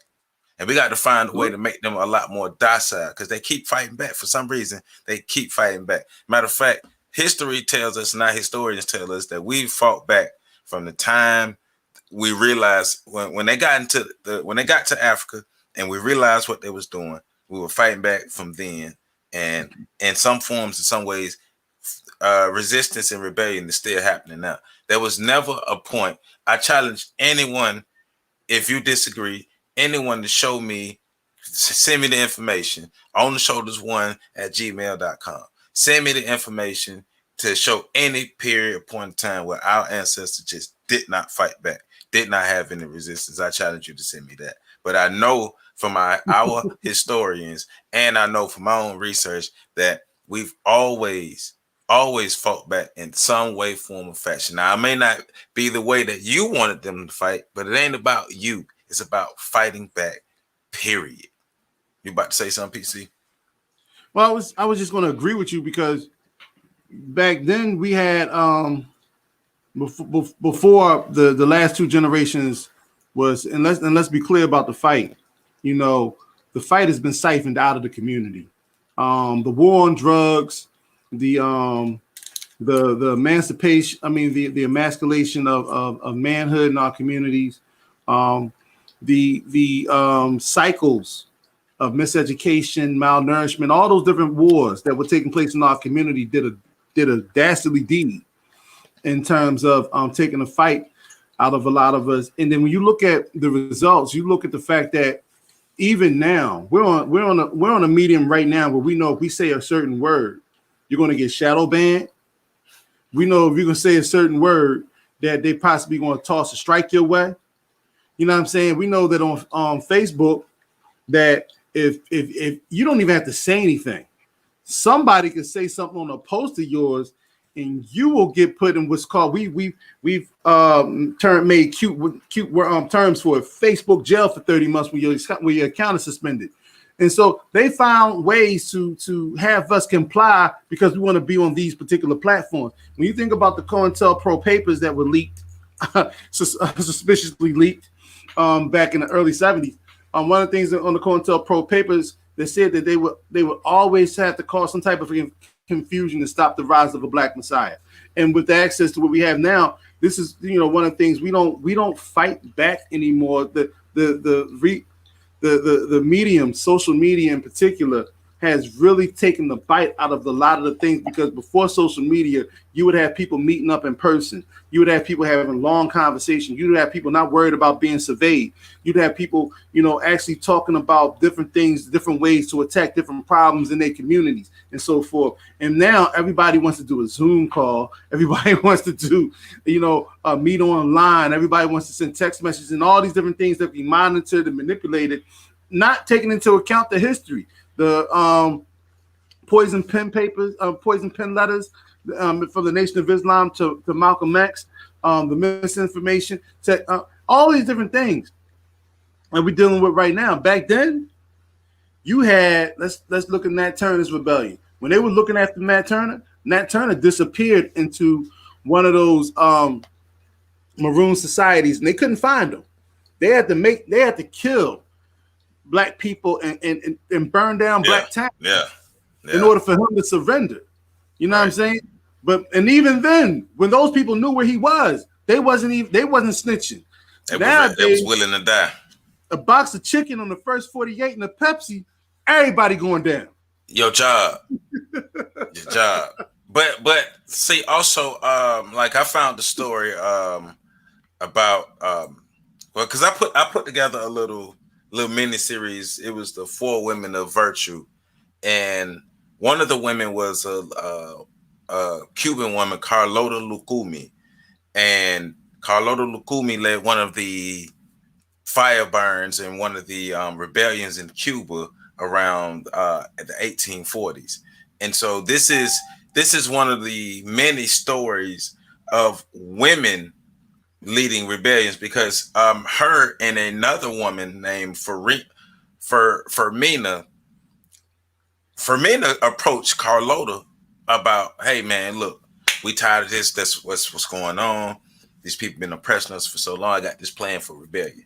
And we got to find a way to make them a lot more docile, because they keep fighting back. For some reason, they keep fighting back. Matter of fact, history tells us, not historians tell us, that we fought back from the time we realized when they got to Africa and we realized what they was doing, we were fighting back from then. And in some forms, in some ways, resistance and rebellion is still happening now. There was never a point. I challenge anyone, if you disagree, anyone to show me, send me the information on the shoulders1@gmail.com. Send me the information to show any period point in time where our ancestors just did not fight back, did not have any resistance. I challenge you to send me that. But I know from our historians, and I know from my own research, that we've always fought back in some way, form, or fashion. Now, it may not be the way that you wanted them to fight, but it ain't about you. It's about fighting back period. You about to say something, PC? Well, I was just going to agree with you because back then we had before the last two generations was, and let's be clear about the fight. You know, the fight has been siphoned out of the community. The war on drugs, the emancipation, the emasculation of manhood in our communities, the cycles of miseducation, malnourishment, all those different wars that were taking place in our community did a dastardly deed in terms of taking a fight out of a lot of us. And then when you look at the results, you look at the fact that even now we're on a medium right now where we know if we say a certain word, you're going to get shadow banned. We know if you're going to say a certain word that they possibly going to toss a strike your way. You know what I'm saying? We know that on Facebook that if you don't even have to say anything, somebody can say something on a post of yours and you will get put in what's called we've made cute terms for it, Facebook jail for 30 months when your account is suspended. And so they found ways to have us comply because we want to be on these particular platforms. When you think about the COINTELPRO papers that were leaked, suspiciously leaked back in the early 70s, one of the things on the COINTELPRO papers, they said that they would always have to cause some type of confusion to stop the rise of a black messiah. And with the access to what we have now, this is one of the things we don't fight back anymore. The medium, social media in particular, has really taken the bite out of a lot of the things, because before social media, you would have people meeting up in person. You would have people having long conversations. You would have people not worried about being surveyed. You'd have people, actually talking about different things, different ways to attack different problems in their communities and so forth. And now everybody wants to do a Zoom call. Everybody wants to do, meet online. Everybody wants to send text messages and all these different things that be monitored and manipulated, not taking into account the history. The poison pen papers, poison pen letters from the Nation of Islam to Malcolm X, the misinformation, all these different things that we're dealing with right now. Back then, you had, let's look at Nat Turner's rebellion. When they were looking after Nat Turner disappeared into one of those maroon societies, and they couldn't find him. They had to kill black people and burn down black towns in order for him to surrender. You know what I'm saying? And even then, when those people knew where he was, they wasn't snitching. They was willing to die. A box of chicken on the first 48 and a Pepsi, everybody going down. Your job. Your job. But see, also, like I found the story about because I put together a little mini series. It was the 4 Women of Virtue, and one of the women was a Cuban woman, Carlota Lucumi, and Carlota Lucumi led one of the fire burns in one of the rebellions in Cuba around the 1840s. And so this is one of the many stories of women leading rebellions, because her and another woman named Fermina approached Carlota about, hey man, look, we tired of this. That's what's going on. These people been oppressing us for so long. I got this plan for rebellion.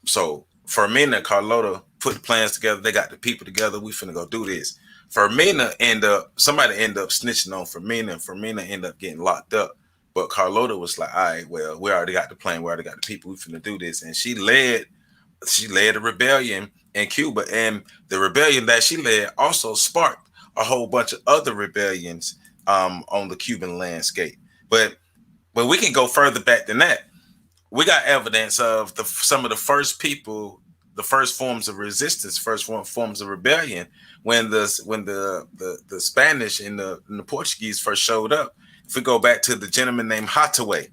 So Fermina and Carlota put the plans together. They got the people together. We finna go do this. Somebody ended up snitching on Fermina, and Fermina ended up getting locked up. But Carlota was like, all right, well, we already got the plan. We already got the people. We finna do this. And she led a rebellion in Cuba. And the rebellion that she led also sparked a whole bunch of other rebellions on the Cuban landscape. But we can go further back than that. We got evidence of some of the first people, the first forms of resistance, first forms of rebellion when the Spanish and the Portuguese first showed up. If we go back to the gentleman named Hathaway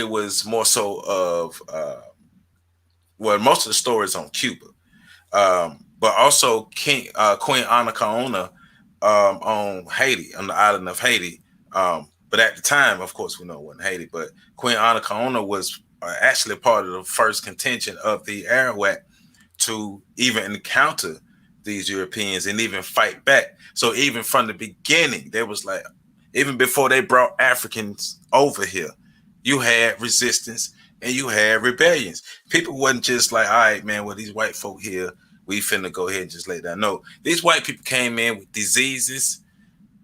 was more so of most of the stories on Cuba, but also Queen Anacaona on Haiti, on the island of Haiti. But at the time, of course, we know it wasn't Haiti, but Queen Anacaona was actually part of the first contention of the Arawak to even encounter these Europeans and even fight back. So even from the beginning, there was like, even before they brought Africans over here, you had resistance and you had rebellions. People wasn't just like, all right, man, well, these white folk here, we finna go ahead and just lay down. No, these white people came in with diseases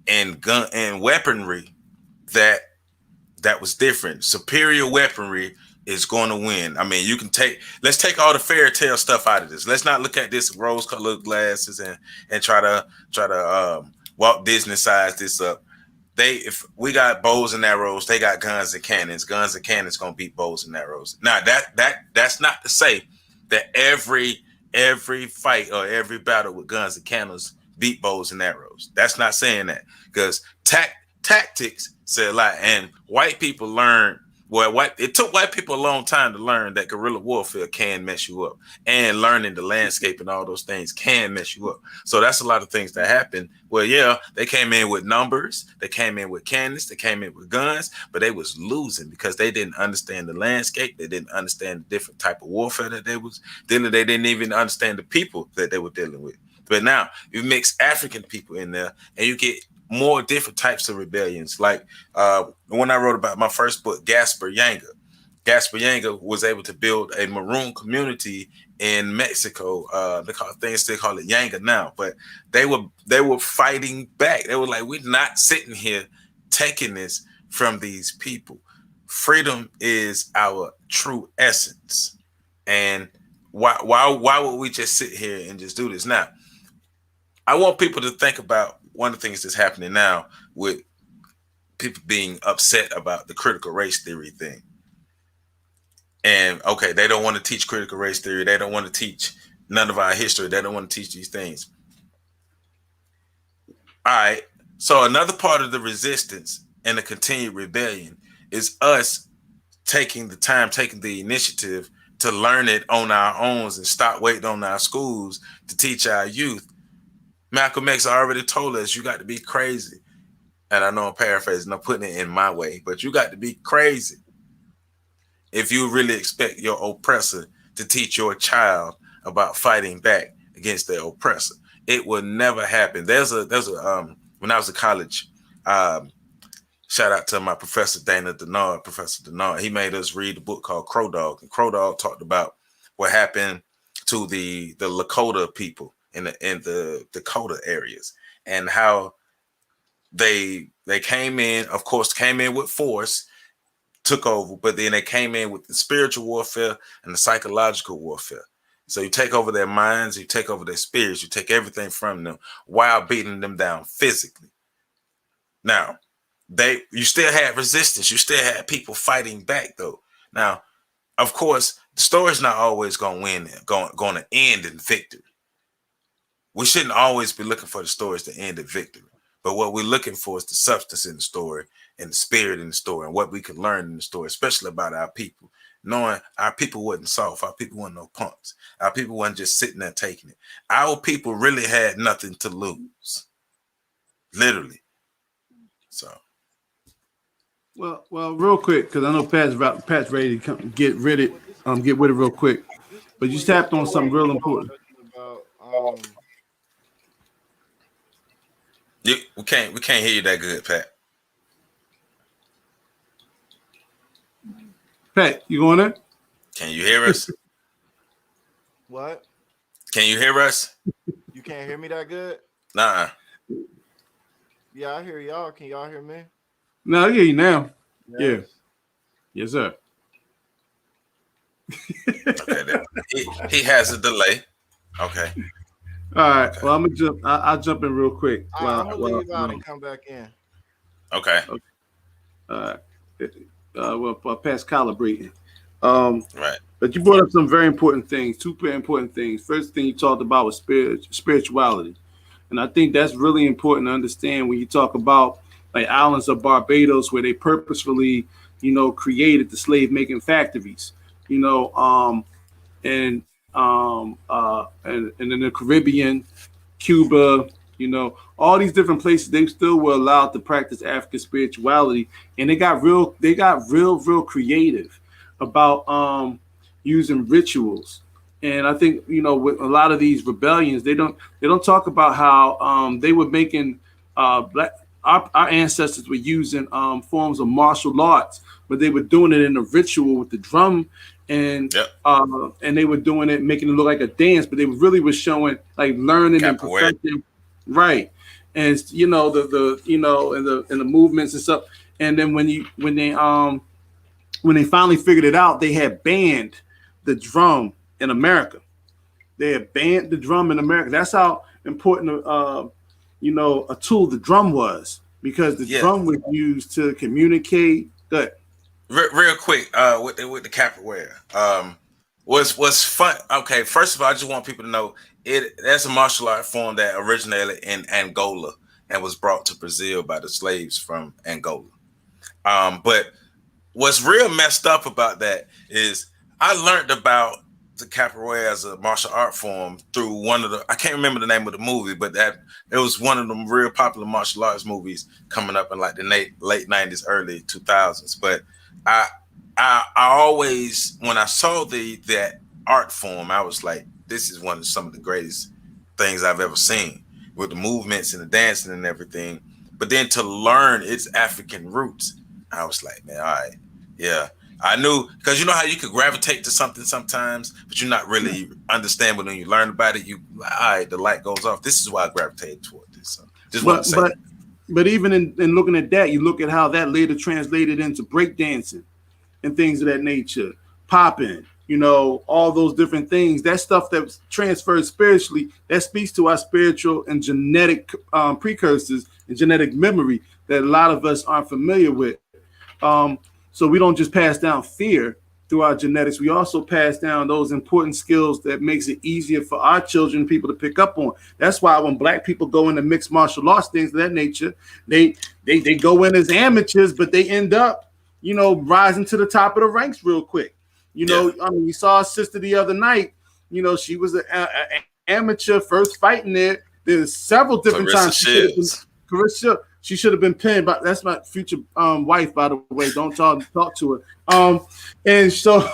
and gun and weaponry that was different. Superior weaponry is going to win. I mean, let's take all the fairy tale stuff out of this. Let's not look at this rose-colored glasses and try to Walt Disney size this up. If we got bows and arrows, they got guns and cannons. Guns and cannons gonna beat bows and arrows. Now that's not to say that every fight or every battle with guns and cannons beat bows and arrows. That's not saying that, because tactics say a lot, and white people learn. Well, it took white people a long time to learn that guerrilla warfare can mess you up, and learning the landscape and all those things can mess you up. So that's a lot of things that happen. Well, yeah, they came in with numbers, they came in with cannons, they came in with guns, but they was losing because they didn't understand the landscape. They didn't understand the different type of warfare that they was dealing. They didn't even understand the people that they were dealing with. But now you mix African people in there, and you get more different types of rebellions. Like when I wrote about my first book, Gaspar Yanga was able to build a Maroon community in Mexico. They still call it Yanga now, but they were fighting back. They were like, we're not sitting here taking this from these people. Freedom is our true essence. And why would we just sit here and just do this? Now, I want people to think about one of the things that's happening now with people being upset about the critical race theory thing. And okay, they don't want to teach critical race theory. They don't want to teach none of our history. They don't want to teach these things. All right. So another part of the resistance and the continued rebellion is us taking the initiative to learn it on our own and stop waiting on our schools to teach our youth. Malcolm X already told us you got to be crazy. And I know I'm paraphrasing, I'm putting it in my way, but you got to be crazy if you really expect your oppressor to teach your child about fighting back against their oppressor. It will never happen. There's a when I was in college, shout out to my professor Professor Denard. He made us read a book called Crow Dog, and Crow Dog talked about what happened to the Lakota people in the Dakota areas, and how they came in with force, took over, but then they came in with the spiritual warfare and the psychological warfare. So you take over their minds, you take over their spirits, you take everything from them while beating them down physically. Now, you still had resistance, you still had people fighting back though. Now, of course, the story's not always going to end in victory. We shouldn't always be looking for the stories to end in victory. But what we're looking for is the substance in the story and the spirit in the story and what we can learn in the story, especially about our people. Knowing our people wasn't soft. Our people weren't no punks. Our people wasn't just sitting there taking it. Our people really had nothing to lose. Literally. So. Well, real quick, because I know Pat's ready to get with it real quick. But you tapped on something real important. We can't hear you that good, Pat. Pat, you going there? Can you hear us? What? Can you hear us? You can't hear me that good? Nuh-uh. Yeah, I hear y'all. Can y'all hear me? No, I hear you now. Yes. Yeah. Yes, sir. Okay, then. He has a delay. Okay. All right. Okay. Well, I'll jump in real quick. I'm gonna leave out and come back in. Okay. All right. Past calibrating. Right. But you brought up some very important things. Two very important things. First thing you talked about was spirituality, and I think that's really important to understand when you talk about like islands of Barbados, where they purposefully, created the slave making factories, and in the Caribbean, Cuba, all these different places, they still were allowed to practice African spirituality, and they got real creative about using rituals. And I think, with a lot of these rebellions, they don't talk about how they were making black our ancestors were using forms of martial arts, but they were doing it in a ritual with the drum, and and they were doing it, making it look like a dance, but they really were showing like learning and perfecting, right? And the movements and stuff. And then when they finally figured it out, they had banned the drum in America. They had banned the drum in America. That's how important a tool the drum was, because the drum was used to communicate. Good. Real quick, with the Capoeira, was fun. Okay, first of all, I just want people to know that's a martial art form that originated in Angola and was brought to Brazil by the slaves from Angola. But what's real messed up about that is I learned about the Capoeira as a martial art form through one of I can't remember the name of the movie, but that it was one of them real popular martial arts movies coming up in like the late 90s, early 2000s. But I always, when I saw that art form, I was like, this is some of the greatest things I've ever seen, with the movements and the dancing and everything. But then to learn its African roots, I was like, man, all right, yeah. I knew, because you know how you could gravitate to something sometimes, but you're not really understand. But when you learn about it, all right, the light goes off. This is why I gravitated toward this. So just want to say that. But even in looking at that, you look at how that later translated into breakdancing and things of that nature, popping, all those different things. That stuff that's transferred spiritually, that speaks to our spiritual and genetic precursors and genetic memory that a lot of us aren't familiar with. So we don't just pass down fear through our genetics. We also pass down those important skills that makes it easier for our children, people to pick up on. That's why when black people go into mixed martial arts, things of that nature, they go in as amateurs, but they end up, rising to the top of the ranks real quick. I mean, we saw a sister the other night. She was an amateur first fighting there. There's several different times. Carissa, she should have been pinned, but that's my future wife, by the way. Don't talk to her. And so,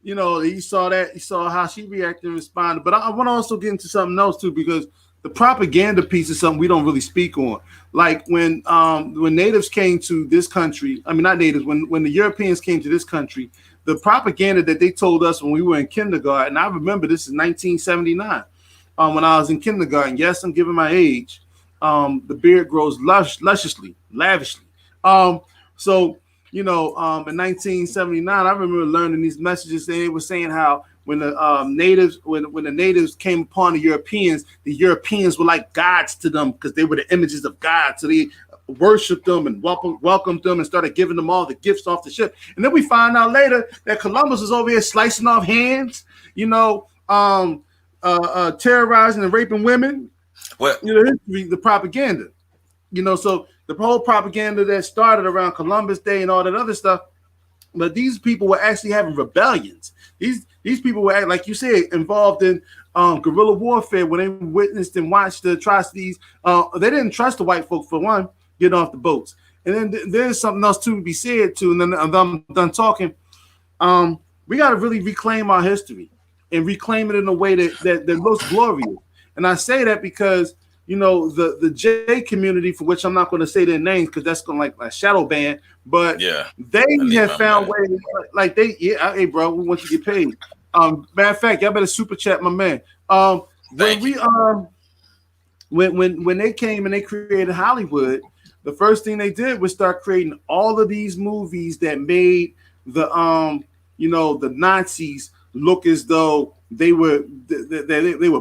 you saw that. You saw how she reacted and responded. But I want to also get into something else too, because the propaganda piece is something we don't really speak on. Like when natives came to this country, I mean not natives, when the Europeans came to this country, the propaganda that they told us when we were in kindergarten. I remember this is 1979. When I was in kindergarten, yes, I'm giving my age. The beard grows lavishly. In 1979, I remember learning these messages. They were saying how when the natives came upon the Europeans were like gods to them because they were the images of God. So they worshiped them and welcomed them and started giving them all the gifts off the ship. And then we find out later that Columbus was over here slicing off hands, terrorizing and raping women. The propaganda, so the whole propaganda that started around Columbus Day and all that other stuff. But these people were actually having rebellions. These people were, like you said, involved in guerrilla warfare when they witnessed and watched the atrocities. They didn't trust the white folk, for one, getting off the boats. And then there's something else to be said too. And then I'm done talking. We got to really reclaim our history and reclaim it in a way that looks glorious. And I say that because, the J community, for which I'm not going to say their names because that's going to like a shadow ban, but they have found ways, hey bro, we want you to get paid. Matter of fact, y'all better super chat my man. When they came and they created Hollywood, the first thing they did was start creating all of these movies that made the the Nazis look as though they were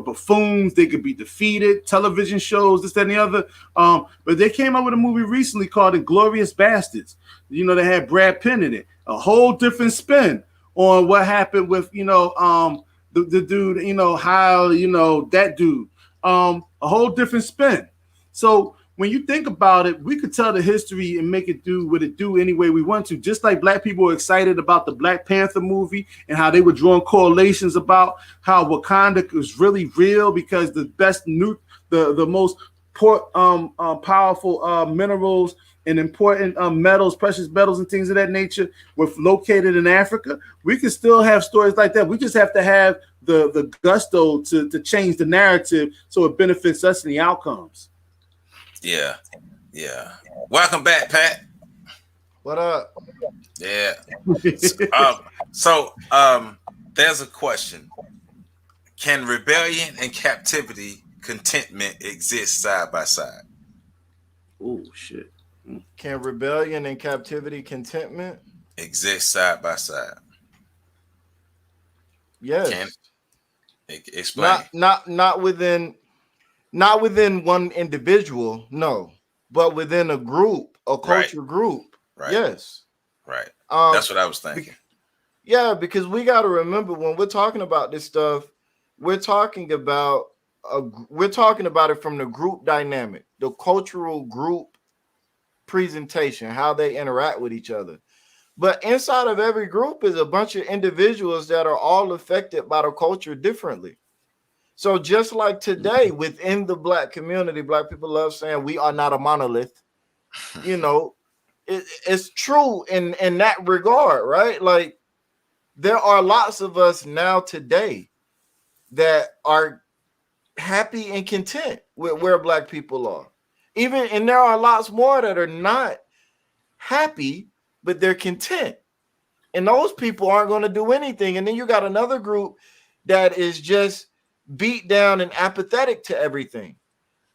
buffoons. They could be defeated. Television shows, this, that, and the other. But they came up with a movie recently called "Inglourious Bastards." They had Brad Pitt in it. A whole different spin on what happened with the dude. How that dude. A whole different spin. So when you think about it, we could tell the history and make it do what it do any way we want to. Just like black people were excited about the Black Panther movie and how they were drawing correlations about how Wakanda was really real because the most powerful minerals and important metals, precious metals, and things of that nature were located in Africa. We can still have stories like that. We just have to have the gusto to change the narrative so it benefits us in the outcomes. Yeah. Welcome back, Pat. What up? Yeah. So there's a question. Can rebellion and captivity, contentment exist side by side? Oh, shit. Can rebellion and captivity, contentment exist side by side? Yes. Can explain. Not within one individual, no, but within a group, a culture group. Right. Yes. Right. That's what I was thinking. Yeah, because we got to remember when we're talking about this stuff, we're talking about it from the group dynamic, the cultural group presentation, how they interact with each other. But inside of every group is a bunch of individuals that are all affected by the culture differently. So just like today within the Black community, Black people love saying we are not a monolith. You know, it's true in that regard, right? Like there are lots of us now today that are happy and content with where Black people are. And there are lots more that are not happy, but they're content. And those people aren't going to do anything. And then you got another group that is just beat down and apathetic to everything.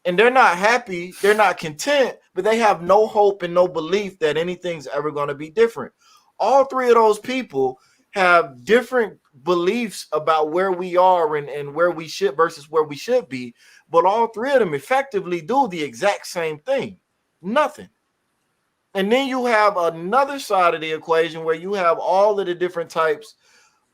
And they're not happy, they're not content, but they have no hope and no belief that anything's ever going to be different. All three of those people have different beliefs about where we are and where we should versus where we should be. But all three of them effectively do the exact same thing. Nothing. And then you have another side of the equation where you have all of the different types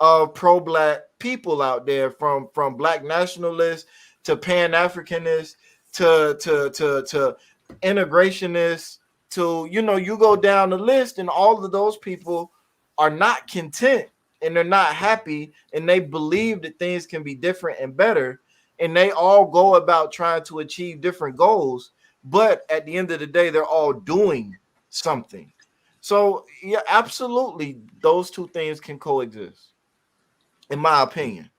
of pro-Black people out there, from Black nationalists to Pan-Africanists to integrationists to, you go down the list, and all of those people are not content and they're not happy, and they believe that things can be different and better, and they all go about trying to achieve different goals, but at the end of the day they're all doing something. So yeah, absolutely, those two things can coexist, in my opinion.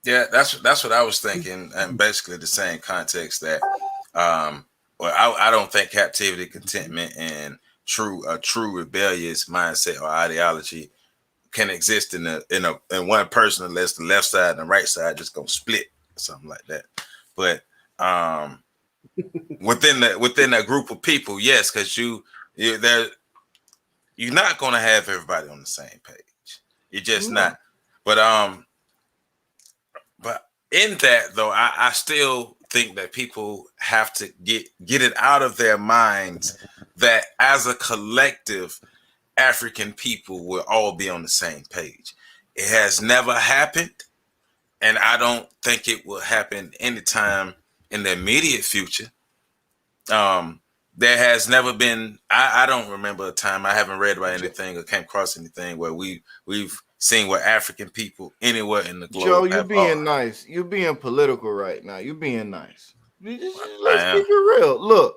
Yeah, that's what I was thinking, and basically the same context that I don't think captivity, contentment, and true rebellious mindset or ideology can exist in one person unless the left side and the right side just gonna split or something like that. But within that group of people, yes, because you're not gonna have everybody on the same page. You're just not. But in that though, I still think that people have to get it out of their minds that as a collective, African people will all be on the same page. It has never happened, and I don't think it will happen anytime in the immediate future. There has never been. I don't remember a time. I haven't read about anything or came across anything where we've seen where African people anywhere in the globe. Joe, you're being nice. You're being political right now. You're being nice. Let's keep it real. Look,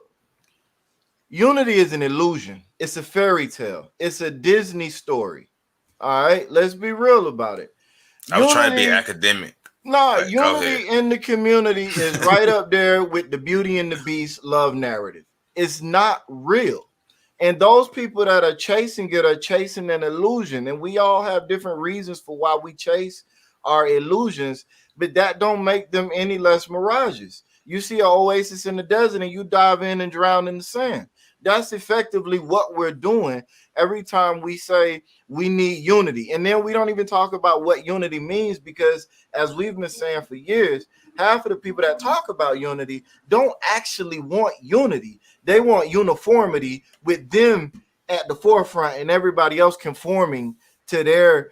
unity is an illusion. It's a fairy tale. It's a Disney story. All right, let's be real about it. I was trying to be academic. No, unity in the community is right up there with the Beauty and the Beast love narrative. It's not real. And those people that are chasing it are chasing an illusion. And we all have different reasons for why we chase our illusions, but that don't make them any less mirages. You see an oasis in the desert and you dive in and drown in the sand. That's effectively what we're doing every time we say we need unity. And then we don't even talk about what unity means, because as we've been saying for years, half of the people that talk about unity don't actually want unity. They want uniformity, with them at the forefront and everybody else conforming to their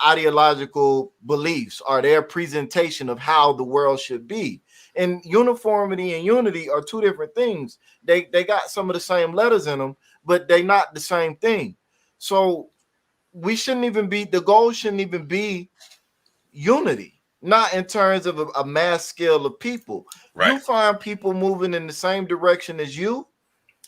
ideological beliefs or their presentation of how the world should be. And uniformity and unity are two different things. They got some of the same letters in them, but they're not the same thing. So the goal shouldn't even be unity. not in terms of a mass scale of people. Right. You find people moving in the same direction as you,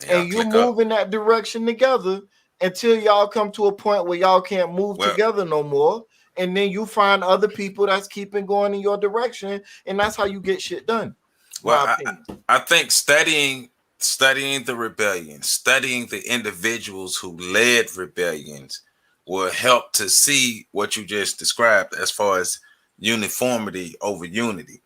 and you click move up. in that direction together until y'all come to a point where y'all can't move Well, together no more. And then you find other people that's keeping going in your direction, and that's how you get shit done. Well, I think studying the rebellion, studying the individuals who led rebellions will help to see what you just described as far as uniformity over unity.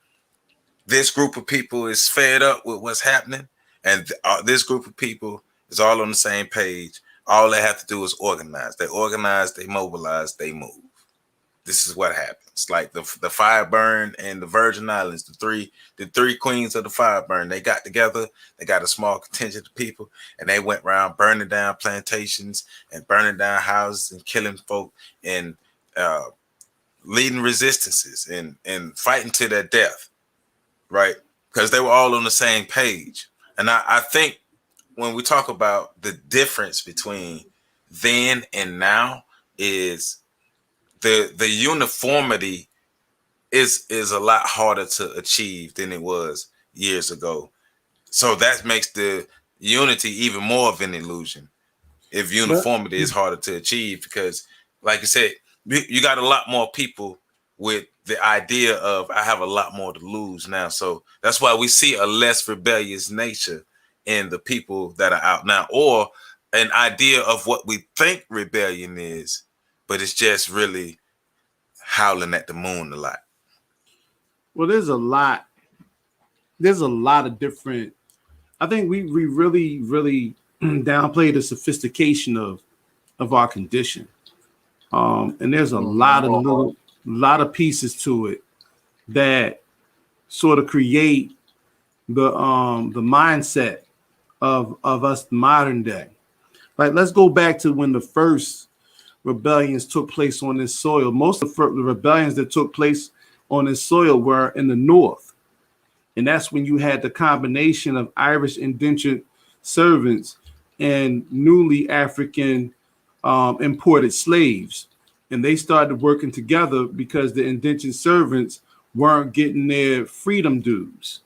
This group of people is fed up with what's happening, and this group of people is all on the same page. All they have to do is organize. They organize, they mobilize, they move. This is what happens. Like the fire burn and the Virgin Islands, the three queens of the fire burn, they got together. They got a small contingent of people, and they went around burning down plantations and burning down houses and killing folk and leading resistances and fighting to their death, right? Because they were all on the same page. And I think when we talk about the difference between then and now is the uniformity is a lot harder to achieve than it was years ago. So that makes the unity even more of an illusion if uniformity is harder to achieve, because like I said, you got a lot more people with the idea of I have a lot more to lose now. So that's why we see a less rebellious nature in the people that are out now, or an idea of what we think rebellion is, but it's just really howling at the moon a lot. Well, there's a lot of different. I think we really downplay the sophistication of our condition, and there's a lot of pieces to it that sort of create the mindset of us modern day. Like, let's go back to when the first rebellions took place on this soil. Most of the rebellions that took place on this soil were in the North. And that's when you had the combination of Irish indentured servants and newly African imported slaves. And they started working together because the indentured servants weren't getting their freedom dues.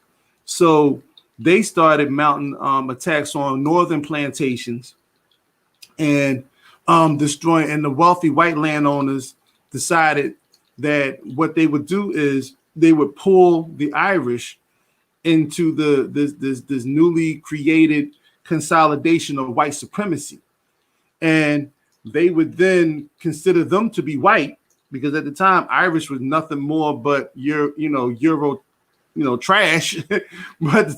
So they started mounting attacks on northern plantations and destroying. And the wealthy white landowners decided that what they would do is they would pull the Irish into this newly created consolidation of white supremacy, and they would then consider them to be white, because at the time Irish was nothing more but Euro trash but at the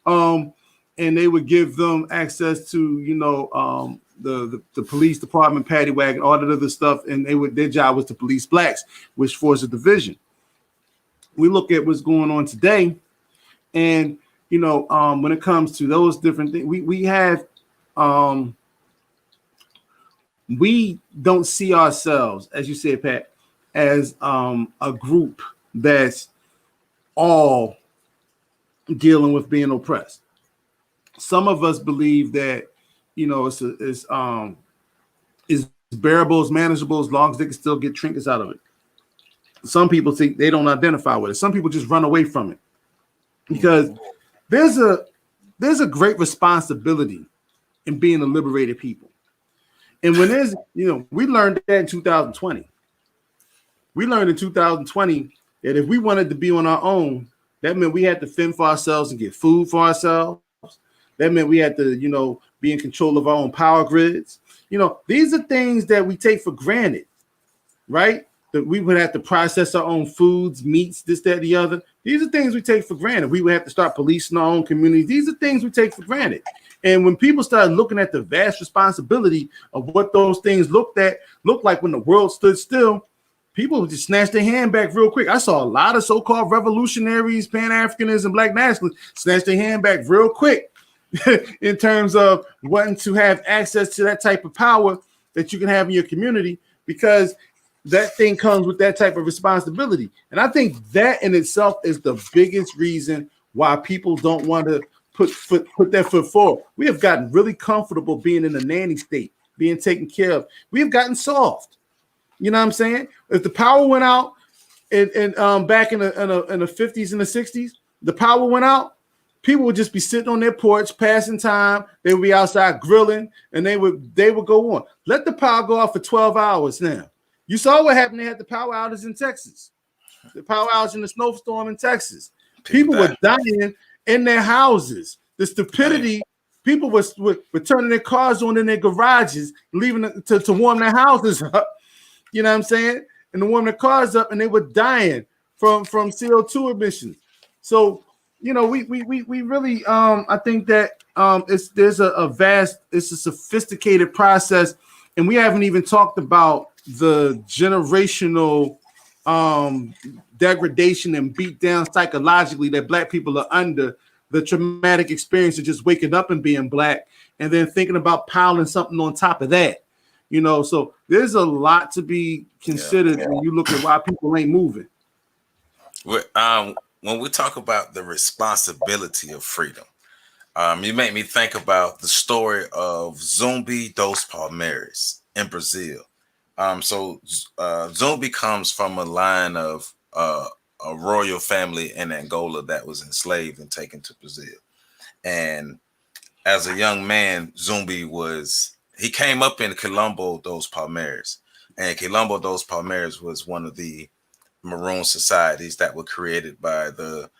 time, and they would give them access to the police department, paddy wagon, all that other stuff, and their job was to police blacks, which forced a division. We look at what's going on today, and when it comes to those different things, we have we don't see ourselves, as you said, Pat, as a group that's all dealing with being oppressed. Some of us believe that it's bearable, it's manageable, as long as they can still get trinkets out of it. Some people think they don't identify with it. Some people just run away from it, because there's a great responsibility in being a liberated people. And when there's, we learned that in 2020. We learned in 2020 that if we wanted to be on our own, that meant we had to fend for ourselves and get food for ourselves. That meant we had to, be in control of our own power grids. These are things that we take for granted, right? That we would have to process our own foods, meats, this, that, the other. These are things we take for granted. We would have to start policing our own communities. These are things we take for granted. And when people start looking at the vast responsibility of what those things looked like when the world stood still, people would just snatch their hand back real quick. I saw a lot of so-called revolutionaries, Pan-Africanists, and Black nationalists snatch their hand back real quick in terms of wanting to have access to that type of power that you can have in your community, because that thing comes with that type of responsibility. And I think that in itself is the biggest reason why people don't want to put their foot forward. We have gotten really comfortable being in a nanny state, being taken care of. We have gotten soft. You know what I'm saying? If the power went out back in the 50s and the 60s, the power went out. People would just be sitting on their porch, passing time. They would be outside grilling, and they would go on. Let the power go off for 12 hours now. You saw what happened. They had the power outage in Texas. The power outage in the snowstorm in Texas. People were dying in their houses. The stupidity, people were turning their cars on in their garages, leaving to warm their houses up. You know what I'm saying? And to warm their cars up, and they were dying from CO2 emissions. So, you know, we really I think that it's a sophisticated process, and we haven't even talked about the generational degradation and beat down psychologically that Black people are under, the traumatic experience of just waking up and being Black, and then thinking about piling something on top of that. You know, so there's a lot to be considered when you look at why people ain't moving. When we talk about the responsibility of freedom, you make me think about the story of Zumbi dos Palmares in Brazil. So Zumbi comes from a line of a royal family in Angola that was enslaved and taken to Brazil. And as a young man, Zumbi he came up in Quilombo dos Palmares. And Quilombo dos Palmares was one of the maroon societies that were created by the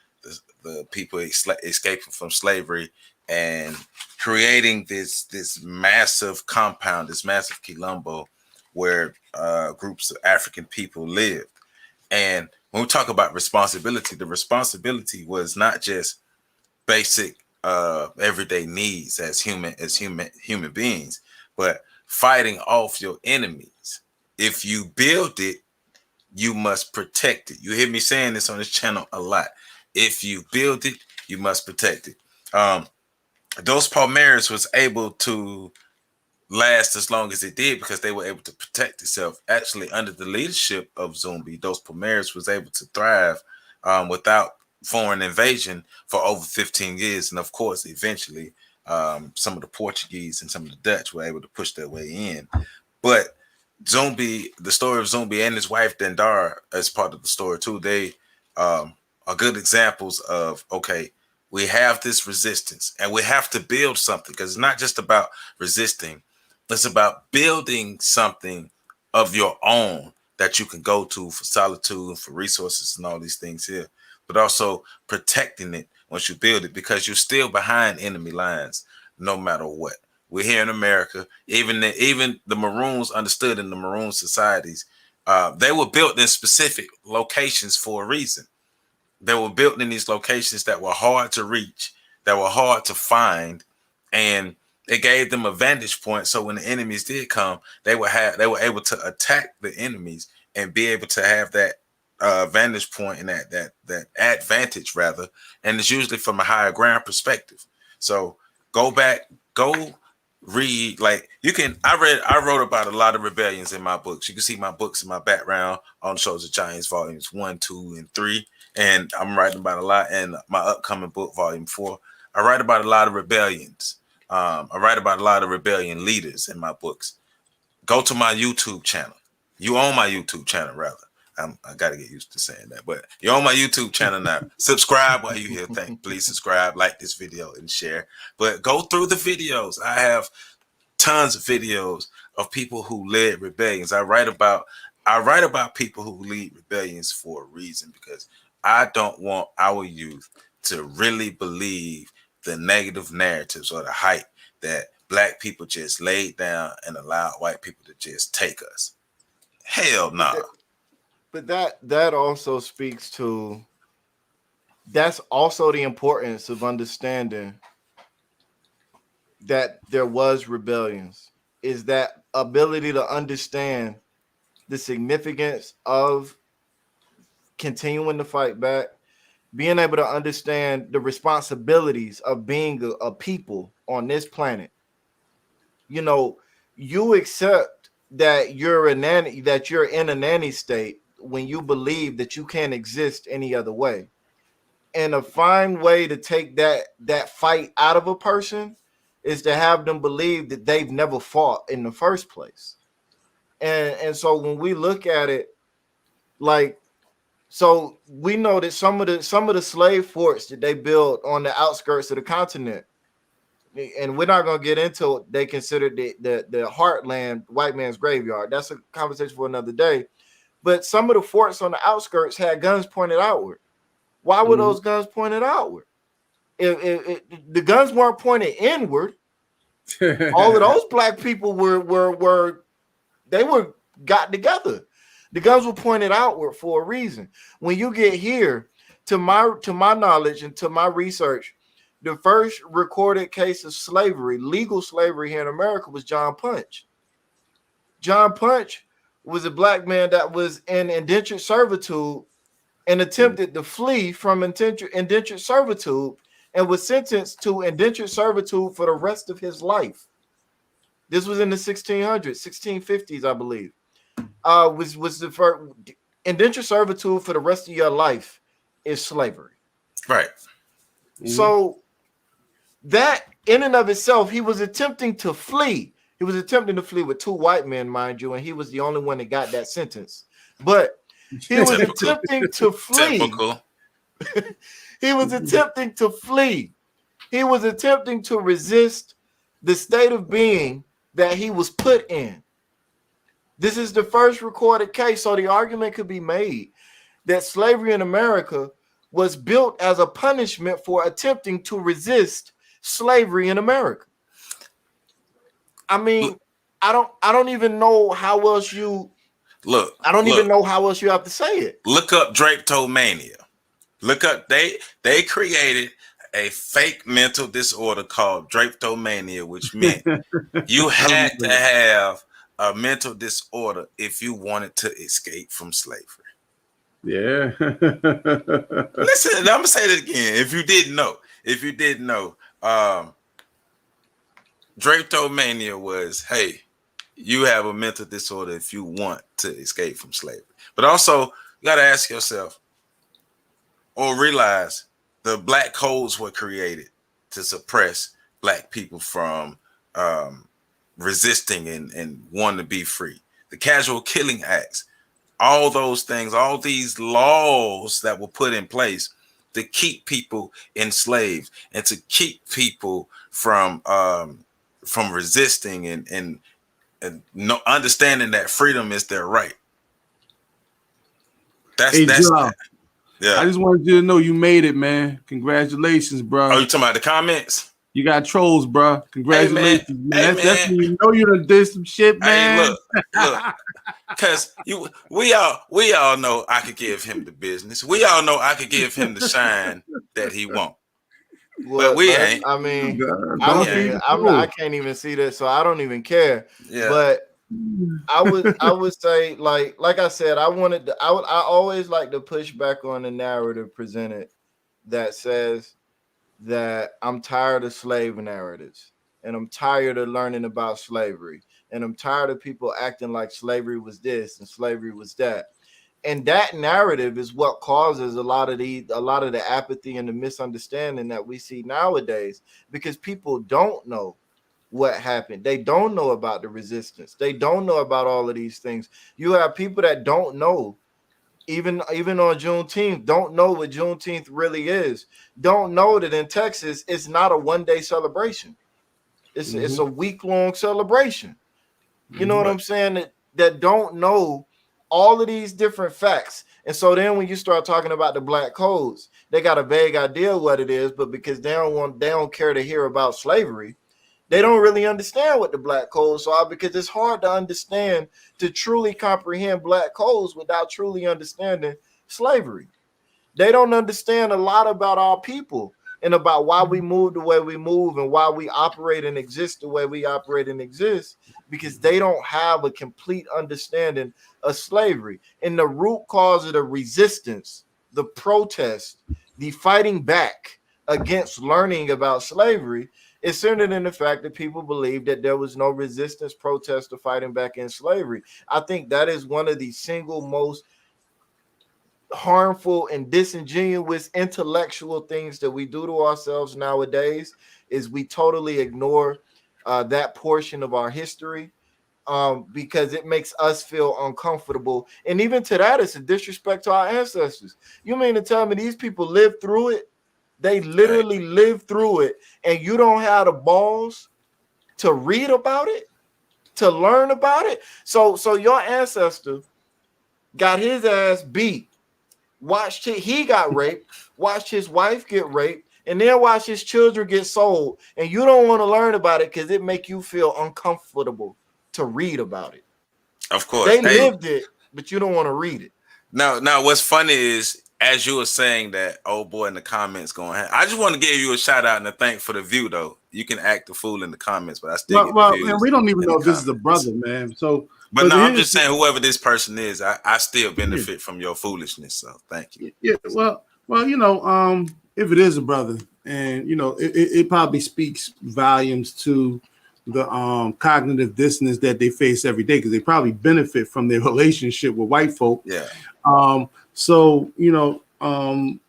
people escaping from slavery and creating this massive compound, this massive Quilombo where groups of African people lived. And when we talk about responsibility, the responsibility was not just basic everyday needs as human beings, but fighting off your enemies. If you build it, you must protect it. You hear me saying this on this channel a lot. If you build it, you must protect it. Those Palmares was able to last as long as it did because they were able to protect itself. Actually, under the leadership of Zumbi, those Palmares was able to thrive without foreign invasion for over 15 years. And of course, eventually, some of the Portuguese and some of the Dutch were able to push their way in. But Zumbi, the story of Zumbi and his wife Dandara as part of the story too, they are good examples of, okay, we have this resistance and we have to build something, because it's not just about resisting. It's about building something of your own that you can go to for solitude and for resources and all these things here, but also protecting it once you build it, because you're still behind enemy lines no matter what. We're here in America. Even the Maroons understood in the Maroon societies, they were built in specific locations for a reason. They were built in these locations that were hard to reach, that were hard to find, and it gave them a vantage point. So when the enemies did come, they were able to attack the enemies and be able to have that vantage point and that advantage rather. And it's usually from a higher ground perspective. So go read, like you can. I wrote about a lot of rebellions in my books. You can see my books in my background on Shows of Giants volumes 1, 2, and 3. And I'm writing about a lot in my upcoming book, volume 4. I write about a lot of rebellions. I write about a lot of rebellion leaders in my books. Go to my YouTube channel. You own my YouTube channel, rather. I got to get used to saying that, but you're on my YouTube channel now. Subscribe while you're here. Please subscribe, like this video, and share. But go through the videos. I have tons of videos of people who led rebellions. I write about people who lead rebellions for a reason, because I don't want our youth to really believe the negative narratives or the hype that Black people just laid down and allowed white people to just take us. Hell no. Nah. But that also speaks to, that's also the importance of understanding that there was rebellions, is that ability to understand the significance of continuing to fight back, being able to understand the responsibilities of being a people on this planet. You know, you accept that you're in a nanny state when you believe that you can't exist any other way. And a fine way to take that fight out of a person is to have them believe that they've never fought in the first place. And so when we look at it, like, So we know that some of the slave forts that they built on the outskirts of the continent, and we're not going to get into it, they considered the heartland white man's graveyard. That's a conversation for another day. But some of the forts on the outskirts had guns pointed outward. Why were those guns pointed outward? If the guns weren't pointed inward, all of those black people were got together. The guns were pointed outward for a reason. When you get here, to my knowledge and to my research, the first recorded case of slavery, legal slavery here in America, was John Punch. John Punch was a black man that was in indentured servitude and attempted to flee from indentured servitude and was sentenced to indentured servitude for the rest of his life. This was in the 1600s, 1650s, I believe. Was the first indentured servitude for the rest of your life is slavery. Right. So that in and of itself, he was attempting to flee. He was attempting to flee with two white men, mind you, and he was the only one that got that sentence. But he was attempting to flee. He was attempting to flee. He was attempting to resist the state of being that he was put in. This is the first recorded case, so the argument could be made that slavery in America was built as a punishment for attempting to resist slavery in America. I mean, I don't even know how else you look. I don't even know how else you have to say it. Look up drapetomania. Look up they created a fake mental disorder called drapetomania, which meant you had to have a mental disorder if you wanted to escape from slavery. Yeah. Listen, I'm gonna say that again. If you didn't know, drapetomania was, hey, you have a mental disorder if you want to escape from slavery. But also, you gotta ask yourself or realize the black codes were created to suppress black people from resisting and wanting to be free. The casual killing acts, all those things, all these laws that were put in place to keep people enslaved and to keep people from resisting and no understanding that freedom is their right. That's Joe, yeah. I just wanted you to know you made it, man. Congratulations, bro. Oh, you talking about the comments? You got trolls, bro. Congratulations, hey, man. That's when you know you done did some shit, man. Hey, look, because we all know I could give him the business. We all know I could give him the shine that he wants. Well, but we ain't. I mean, I can't even see that, so I don't even care. Yeah. But I would say, like I said, I always like to push back on the narrative presented that says that I'm tired of slave narratives and I'm tired of learning about slavery and I'm tired of people acting like slavery was this and slavery was that. And that narrative is what causes a lot of the apathy and the misunderstanding that we see nowadays, because people don't know what happened. They don't know about the resistance. They don't know about all of these things. You have people that don't know, even on Juneteenth, don't know what Juneteenth really is. Don't know that in Texas, it's not a one-day celebration. It's a week-long celebration. You know what I'm saying? That don't know all of these different facts. And so then when you start talking about the black codes, they got a vague idea of what it is, but because they don't care to hear about slavery, they don't really understand what the black codes are, because it's hard to understand, to truly comprehend black codes without truly understanding slavery. They don't understand a lot about our people and about why we move the way we move and why we operate and exist the way we operate and exist, because they don't have a complete understanding of slavery. And the root cause of the resistance, the protest, the fighting back against learning about slavery is centered in the fact that people believe that there was no resistance, protest, or fighting back in slavery. I think that is one of the single most harmful and disingenuous intellectual things that we do to ourselves nowadays, is we totally ignore that portion of our history. because it makes us feel uncomfortable. And even to that, it's a disrespect to our ancestors. You mean to tell me these people lived through it? They literally lived through it, and you don't have the balls to read about it, to learn about it. So your ancestor got his ass beat, watched it, he got raped, watched his wife get raped, and then watch his children get sold, and you don't want to learn about it because it make you feel uncomfortable to read about it. Of course. They lived it, but you don't want to read it. Now, what's funny is, as you were saying that, old boy in the comments going, I just want to give you a shout out and a thank for the view, though. You can act the fool in the comments, but I still man, we don't even know if this is a brother, man. So, but no, I'm just saying, whoever this person is, I still benefit from your foolishness. So, thank you. Yeah, well, you know, if it is a brother, and you know, it probably speaks volumes to the cognitive dissonance that they face every day, because they probably benefit from their relationship with white folk. Yeah. So, you know,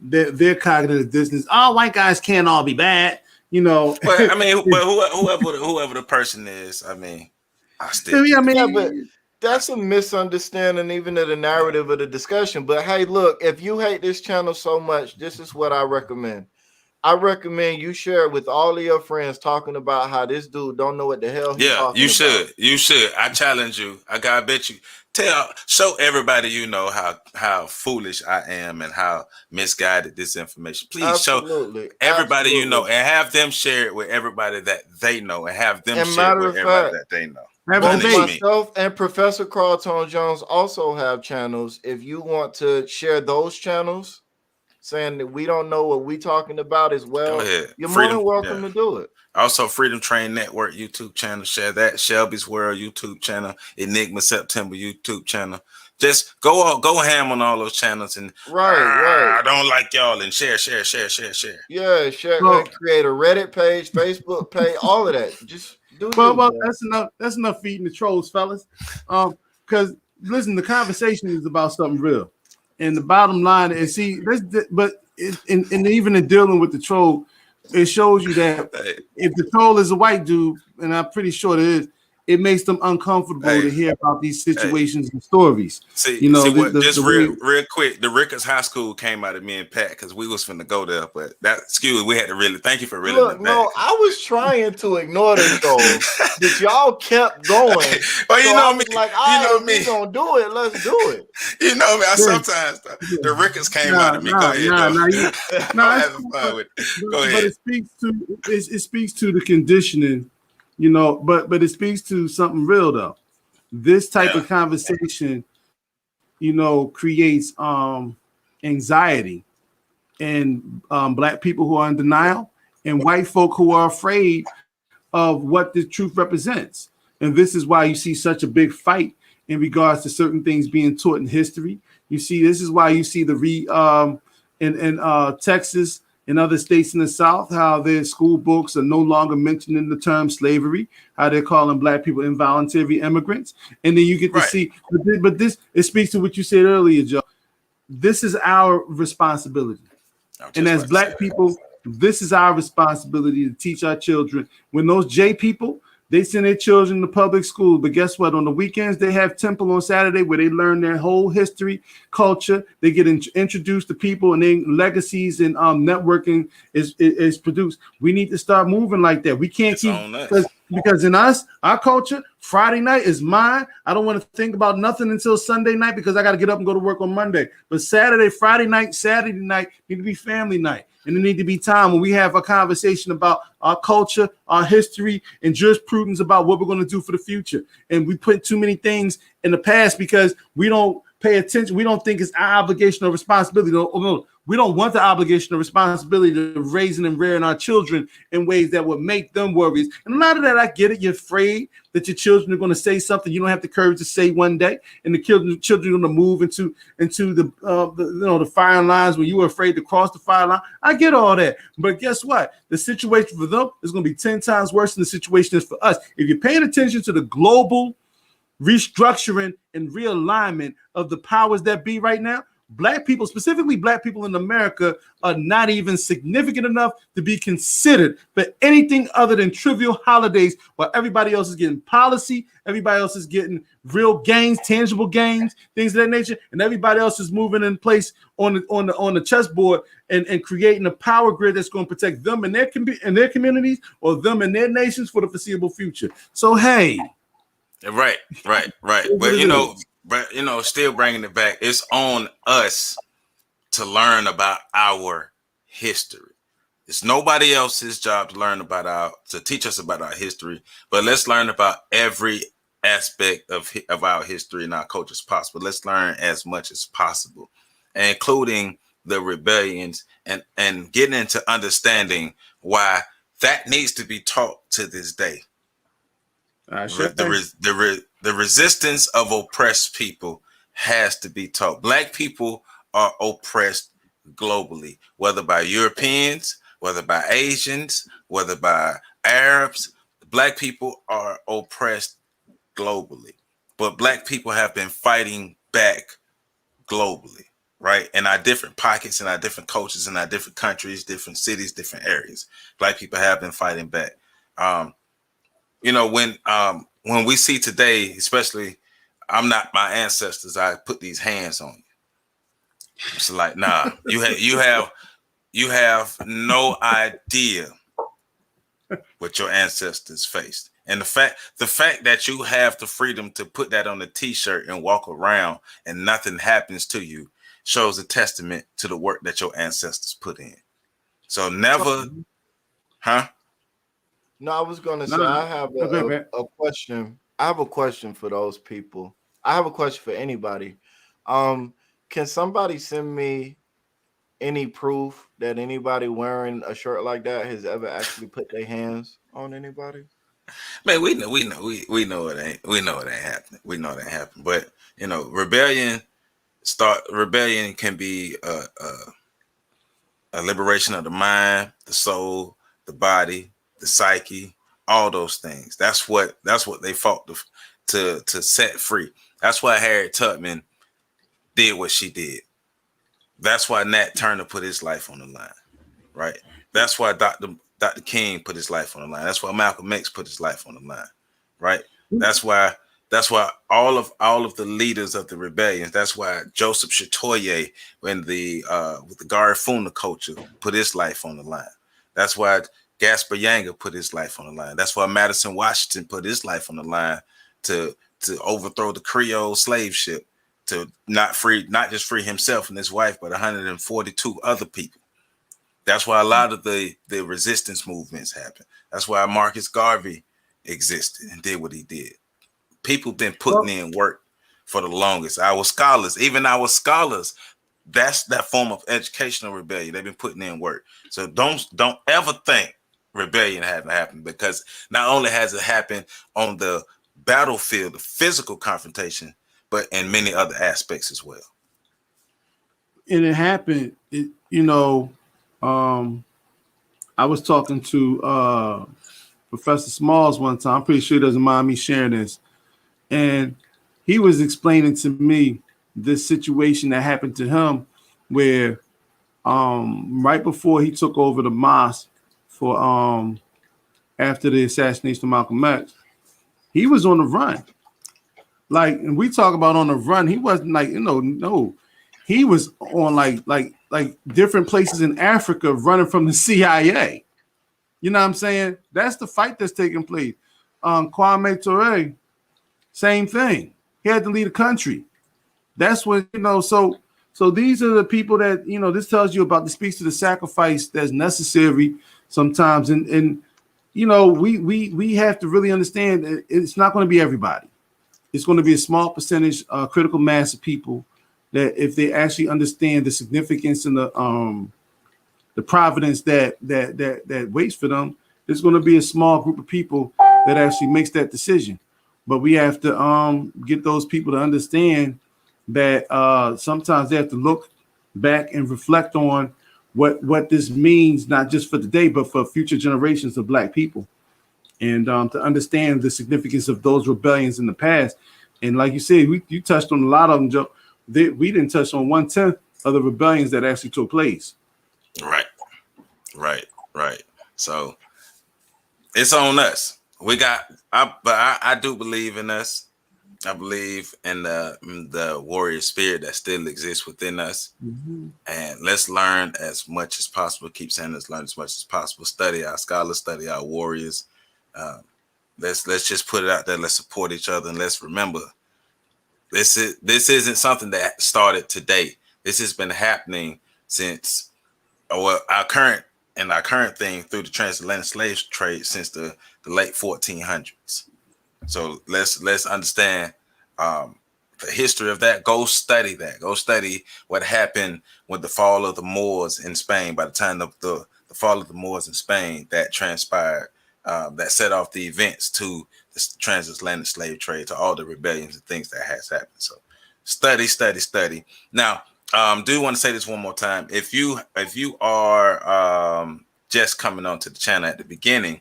their cognitive dissonance. All white guys can't all be bad, you know. But I mean, whoever the person is, I mean, but that's a misunderstanding even of the narrative of the discussion. But hey, look, if you hate this channel so much, this is what I recommend. I recommend you share it with all of your friends, talking about how this dude don't know what the hell he's talking you about. should. You should. I challenge you. I gotta bet you. Show everybody you know how foolish I am and how misguided this information. Please show everybody you know, and have them share it with everybody that they know, and have them share it with everybody that they know. Myself and Professor Carlton Jones also have channels. If you want to share those channels, saying that we don't know what we're talking about as well, you're more than welcome to do it. Also, Freedom Train Network YouTube channel, share that. Shelby's World YouTube channel, Enigma September YouTube channel. Just go ham on all those channels and right. I don't like y'all, and share. Yeah, share. Well, create a Reddit page, Facebook page, all of that. Just do it. Well, that's enough. That's enough feeding the trolls, fellas. Because listen, the conversation is about something real, and the bottom line is, and even in dealing with the troll, it shows you that if the troll is a white dude, and I'm pretty sure it is, it makes them uncomfortable to hear about these situations and stories. Real quick, the Ricketts High School came out of me and Pat because we was finna go there, but we had to really thank you for really. Look, no, I was trying to ignore the trolls, but y'all kept going. Well, you know me, like, we gonna do it. Let's do it. You know me. Sometimes the Ricketts came out of me. Go ahead. I'm having fun with it. Go ahead. But it speaks to the conditioning. You know, but it speaks to something real though. This type of conversation, you know, creates anxiety in black people who are in denial and white folk who are afraid of what the truth represents. And this is why you see such a big fight in regards to certain things being taught in history. This is why you see the in Texas and other states in the South, how their school books are no longer mentioning the term slavery, how they're calling black people involuntary immigrants. And then you get to see, but it speaks to what you said earlier, Joe. This is our responsibility. And as black people, this is our responsibility to teach our children. When those J people, they send their children to public school, but guess what? On the weekends, they have temple on Saturday where they learn their whole history, culture. They get introduced to people, and then legacies and networking is produced. We need to start moving like that. We can't keep because in our culture, Friday night is mine. I don't want to think about nothing until Sunday night because I got to get up and go to work on Monday. But Saturday night need to be family night. And there need to be time when we have a conversation about our culture, our history, and jurisprudence about what we're going to do for the future. And we put too many things in the past because we don't pay attention. We don't think it's our obligation or responsibility. No, we don't want the obligation or responsibility of raising and rearing our children in ways that would make them worries. And a lot of that, I get it. You're afraid that your children are going to say something you don't have the courage to say one day, and the children are going to move into the firing lines when you were afraid to cross the fire line. I get all that, but guess what? The situation for them is going to be 10 times worse than the situation is for us. If you're paying attention to the global restructuring and realignment of the powers that be right now, Black people, specifically black people in America, are not even significant enough to be considered for anything other than trivial holidays, while everybody else is getting policy, everybody else is getting real gains, tangible gains, things of that nature, and everybody else is moving in place on the chessboard and creating a power grid that's going to protect them and their communities or them and their nations for the foreseeable future. So hey, right. But still bringing it back, it's on us to learn about our history. It's nobody else's job to teach us about our history, but let's learn about every aspect of our history and our culture as possible. Let's learn as much as possible, including the rebellions and getting into understanding why that needs to be taught to this day. The resistance of oppressed people has to be taught. Black people are oppressed globally, whether by Europeans, whether by Asians, whether by Arabs. Black people are oppressed globally, but black people have been fighting back globally, right? In our different pockets, in our different cultures, in our different countries, different cities, different areas. Black people have been fighting back. When we see today, especially, I'm not my ancestors, I put these hands on you. It's like, nah, you have no idea what your ancestors faced. And the fact that you have the freedom to put that on a t-shirt and walk around and nothing happens to you shows a testament to the work that your ancestors put in. So never, huh? No, I was going to say, I have a question. I have a question for those people. I have a question for anybody. Can somebody send me any proof that anybody wearing a shirt like that has ever actually put their hands on anybody? Man, we know it ain't happening. We know it ain't happening. But rebellion can be a liberation of the mind, the soul, the body, the psyche, all those things. That's what they fought to set free. That's why Harriet Tubman did what she did. That's why Nat Turner put his life on the line, right? That's why Dr. King put his life on the line. That's why Malcolm X put his life on the line, right? That's why all of the leaders of the rebellions. That's why Joseph Chatoye with the Garifuna culture put his life on the line. That's why Gaspar Yanga put his life on the line. That's why Madison Washington put his life on the line to overthrow the Creole slave ship, to not just free himself and his wife, but 142 other people. That's why a lot of the resistance movements happened. That's why Marcus Garvey existed and did what he did. People been putting in work for the longest. Our scholars, that's that form of educational rebellion. They've been putting in work. So don't ever think rebellion hasn't happened, because not only has it happened on the battlefield, the physical confrontation, but in many other aspects as well. And it happened, I was talking to Professor Smalls one time. I'm pretty sure he doesn't mind me sharing this. And he was explaining to me this situation that happened to him where right before he took over the mosque for after the assassination of Malcolm X, he was on the run. Like, and we talk about on the run, he wasn't like, no, he was on like different places in Africa running from the CIA. You know what I'm saying? That's the fight that's taking place. Kwame Ture, same thing. He had to leave the country. That's what, so these are the people that, this tells you about, this speaks to the sacrifice that's necessary sometimes. And we have to really understand that it's not going to be everybody. It's going to be a small percentage, critical mass of people that, if they actually understand the significance and the providence that waits for them, there's going to be a small group of people that actually makes that decision. But we have to get those people to understand that sometimes they have to look back and reflect on what this means, not just for today, but for future generations of Black people, and to understand the significance of those rebellions in the past. And like you said, you touched on a lot of them, Joe. we didn't touch on 1/10 of the rebellions that actually took place. Right. So it's on us. I do believe in us. I believe in the warrior spirit that still exists within us. Mm-hmm. And let's learn as much as possible. Keep saying let's learn as much as possible. Study our scholars, study our warriors. Let's just put it out there. Let's support each other, and let's remember this isn't something that started today. This has been happening since our current thing through the transatlantic slave trade since the late 1400s. So let's understand the history of that. Go study that. Go study what happened with the fall of the Moors in Spain. By the time of the fall of the Moors in Spain, that transpired, that set off the events to the transatlantic slave trade, to all the rebellions and things that has happened. So study. Now, do want to say this one more time. If you are just coming onto the channel at the beginning,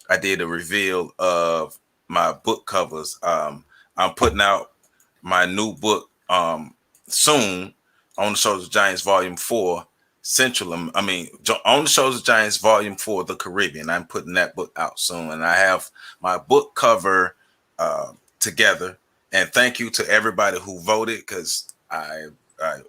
I did a reveal of my book covers. I'm putting out my new book soon, On the Shoulders of Giants Volume 4, On the Shoulders of Giants Volume 4, The Caribbean. I'm putting that book out soon, and I have my book cover together. And thank you to everybody who voted, because I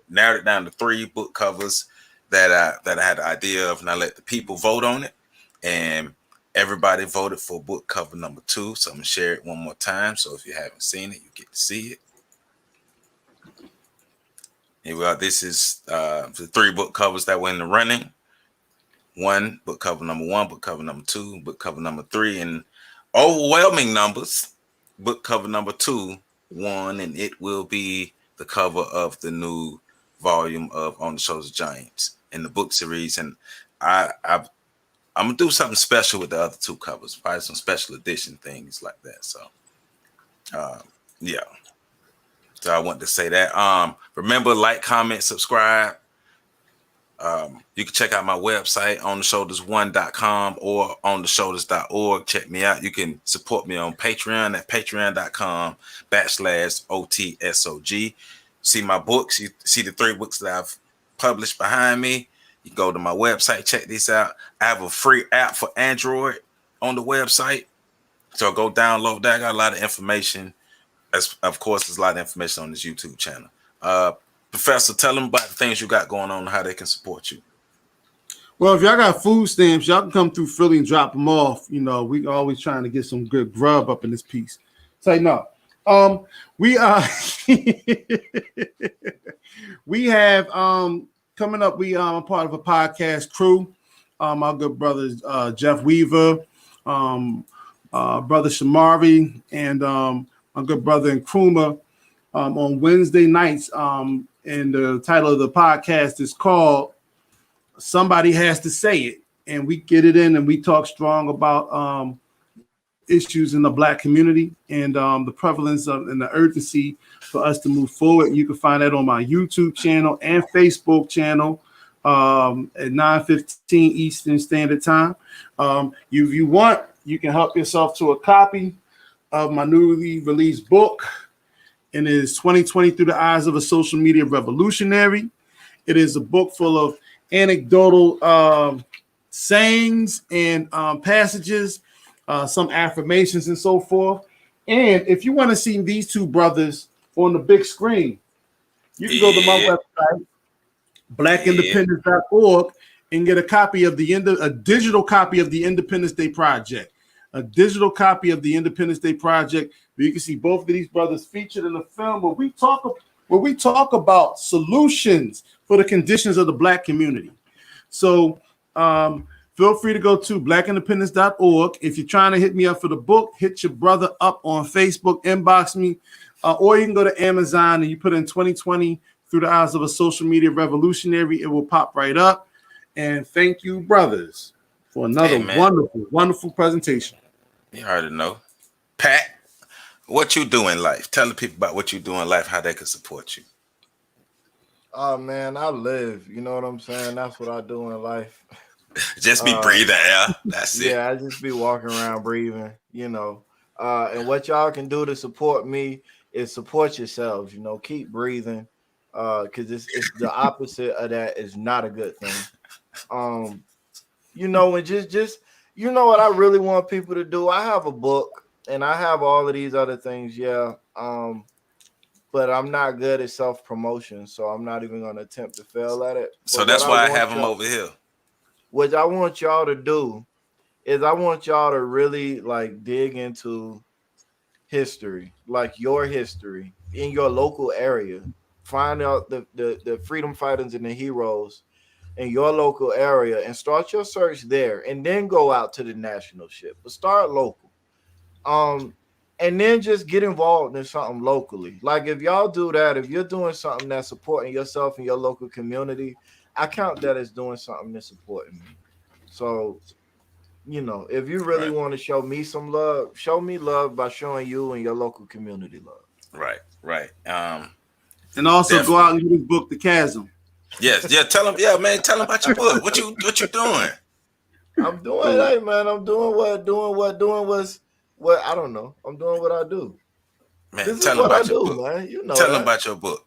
narrowed it down to 3 book covers that I had the idea of, and I let the people vote on it. And everybody voted for book cover number 2. So I'm gonna share it one more time. So if you haven't seen it, you get to see it. Here we are. This is the 3 book covers that were in the running. Book cover number 1, book cover number 2, book cover number 3, and overwhelming numbers. Book cover number 2 won, and it will be the cover of the new volume of On the Shoulders of Giants in the book series. And I'm gonna do something special with the other 2 covers, probably some special edition things like that. So yeah. So I want to say that. Remember, like, comment, subscribe. You can check out my website, ontheshoulders1.com or ontheshoulders.org. Check me out. You can support me on Patreon at patreon.com/OTSOG. See my books. You see the 3 books that I've published behind me. You go to my website, check these out. I have a free app for Android on the website. So go download that. I got a lot of information. Of course, there's a lot of information on this YouTube channel. Professor, tell them about the things you got going on and how they can support you. Well, if y'all got food stamps, y'all can come through Philly and drop them off. You know, we always trying to get some good grub up in this piece. Say no. We we have coming up. We are part of a podcast crew. Our good brothers Jeff Weaver, brother Shamari, and my good brother Nkrumah on Wednesday nights. And the title of the podcast is called Somebody Has to Say It. And we get it in and we talk strong about issues in the Black community and the prevalence of and the urgency for us to move forward. You can find that on my YouTube channel and Facebook channel at 9:15 Eastern Standard Time. If you want, you can help yourself to a copy of my newly released book. And it is 2020 Through the Eyes of a Social Media Revolutionary. It is a book full of anecdotal sayings and passages, some affirmations and so forth. And if you want to see these 2 brothers on the big screen, you can go to my website, blackindependence.org, and get a copy of a digital copy of the Independence Day Project. A digital copy of the Independence Day Project, where you can see both of these brothers featured in the film where we talk about solutions for the conditions of the Black community. So feel free to go to blackindependence.org. If you're trying to hit me up for the book, hit your brother up on Facebook, inbox me, or you can go to Amazon and you put in 2020 Through the Eyes of a Social Media Revolutionary. It will pop right up. And thank you, brothers, for another wonderful presentation. You already know. Pat, what you do in life? Tell the people about what you do in life, how they can support you. Oh, man, I live. You know what I'm saying? That's what I do in life. Just be breathing air. That's it. Yeah, I just be walking around breathing, you know. And what y'all can do to support me is support yourselves, you know, keep breathing. because it's the opposite of that is not a good thing. You know, and just you know what I really want people to do. I have a book and I have all of these other things, yeah. But I'm not good at self-promotion, so I'm not even gonna attempt to fail at it. So But that's why I have them over here. What I want y'all to do is I want y'all to really like dig into history, like your history in your local area. Find out the freedom fighters and the heroes in your local area and start your search there, and then go out to the national ship. But start local. And then just get involved in something locally. Like if y'all do that, if you're doing something that's supporting yourself in your local community, I count that as doing something that's supporting me. So, you know, if you really want to show me some love, show me love by showing you and your local community love. Right. And also go out and get his book, The Chasm. Yes, yeah. Tell him, yeah, man. Tell him about your book. What you doing? I'm doing, hey man. I'm doing what I don't know. I'm doing what I do. Man, this tell is him what I about your do, book. man. You know, tell him about your book.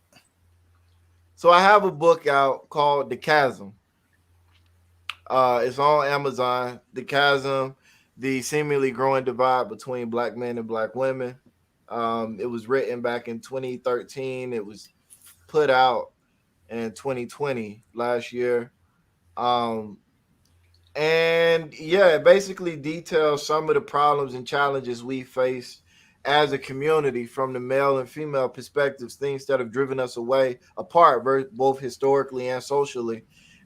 So I have a book out called The Chasm. It's on Amazon. The Chasm, the seemingly growing divide between black men and black women. It was written back in 2013. It was put out in 2020 last year. And yeah, it basically details some of the problems and challenges we face as a community from the male and female perspectives, things that have driven us apart, both historically and socially.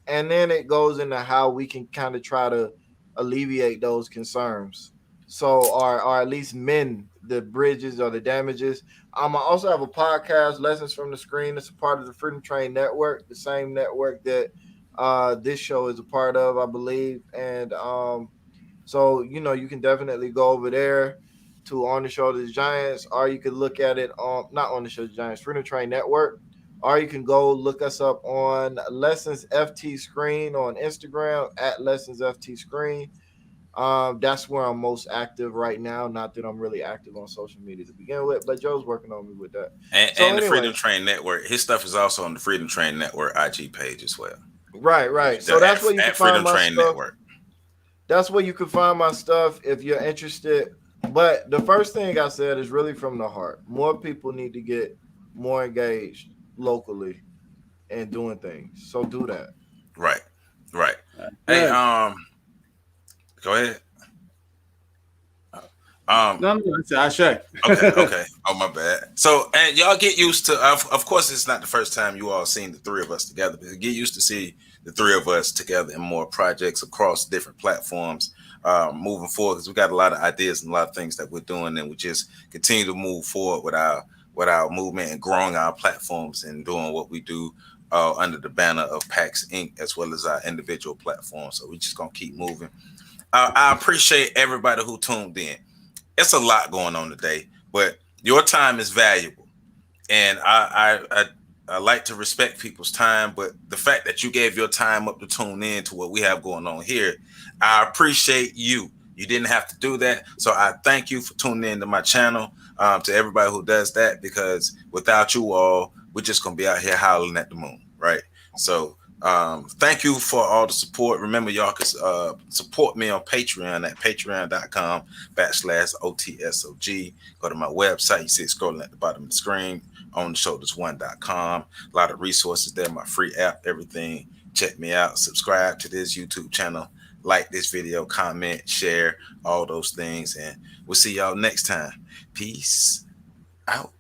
And then it goes into how we can kind of try to alleviate those concerns. So, or at least mend the bridges or the damages. I also have a podcast, Lessons from the Screen. It's a part of the Freedom Train Network, the same network that this show is a part of, I believe. And so, you know, you can definitely go over there to On the Shoulders Giants, or you could look at it on, not On the Shoulders Giants, Freedom Train Network, or you can go look us up on Lessons FT Screen on Instagram at Lessons FT Screen. That's where I'm most active right now. Not that I'm really active on social media to begin with, but Joe's working on me with that. And the Freedom Train Network, his stuff is also on the Freedom Train Network IG page as well. Right. So that's where you can find my stuff. Network. That's where you can find my stuff if you're interested. But the first thing I said is really from the heart. More people need to get more engaged locally and doing things. So do that. Right. Hey, go ahead. No, I say. Okay. Oh, my bad. So, and y'all get used to. Of course, it's not the first time you all seen the three of us together, but get used to see the three of us together in more projects across different platforms moving forward. Because we got a lot of ideas and a lot of things that we're doing, and we just continue to move forward with our movement and growing our platforms and doing what we do under the banner of PAX Inc. as well as our individual platforms. So we're just gonna keep moving. I appreciate everybody who tuned in. It's a lot going on today, but your time is valuable, and I like to respect people's time. But the fact that you gave your time up to tune in to what we have going on here, I appreciate you. You didn't have to do that, so I thank you for tuning in to my channel. To everybody who does that, because without you all, we're just gonna be out here howling at the moon, right? So. Thank you for all the support. Remember, y'all can support me on Patreon at patreon.com/OTSOG. Go to my website. You see it scrolling at the bottom of the screen, ontheshoulders1.com. A lot of resources there, my free app, everything. Check me out. Subscribe to this YouTube channel. Like this video, comment, share, all those things. And we'll see y'all next time. Peace out.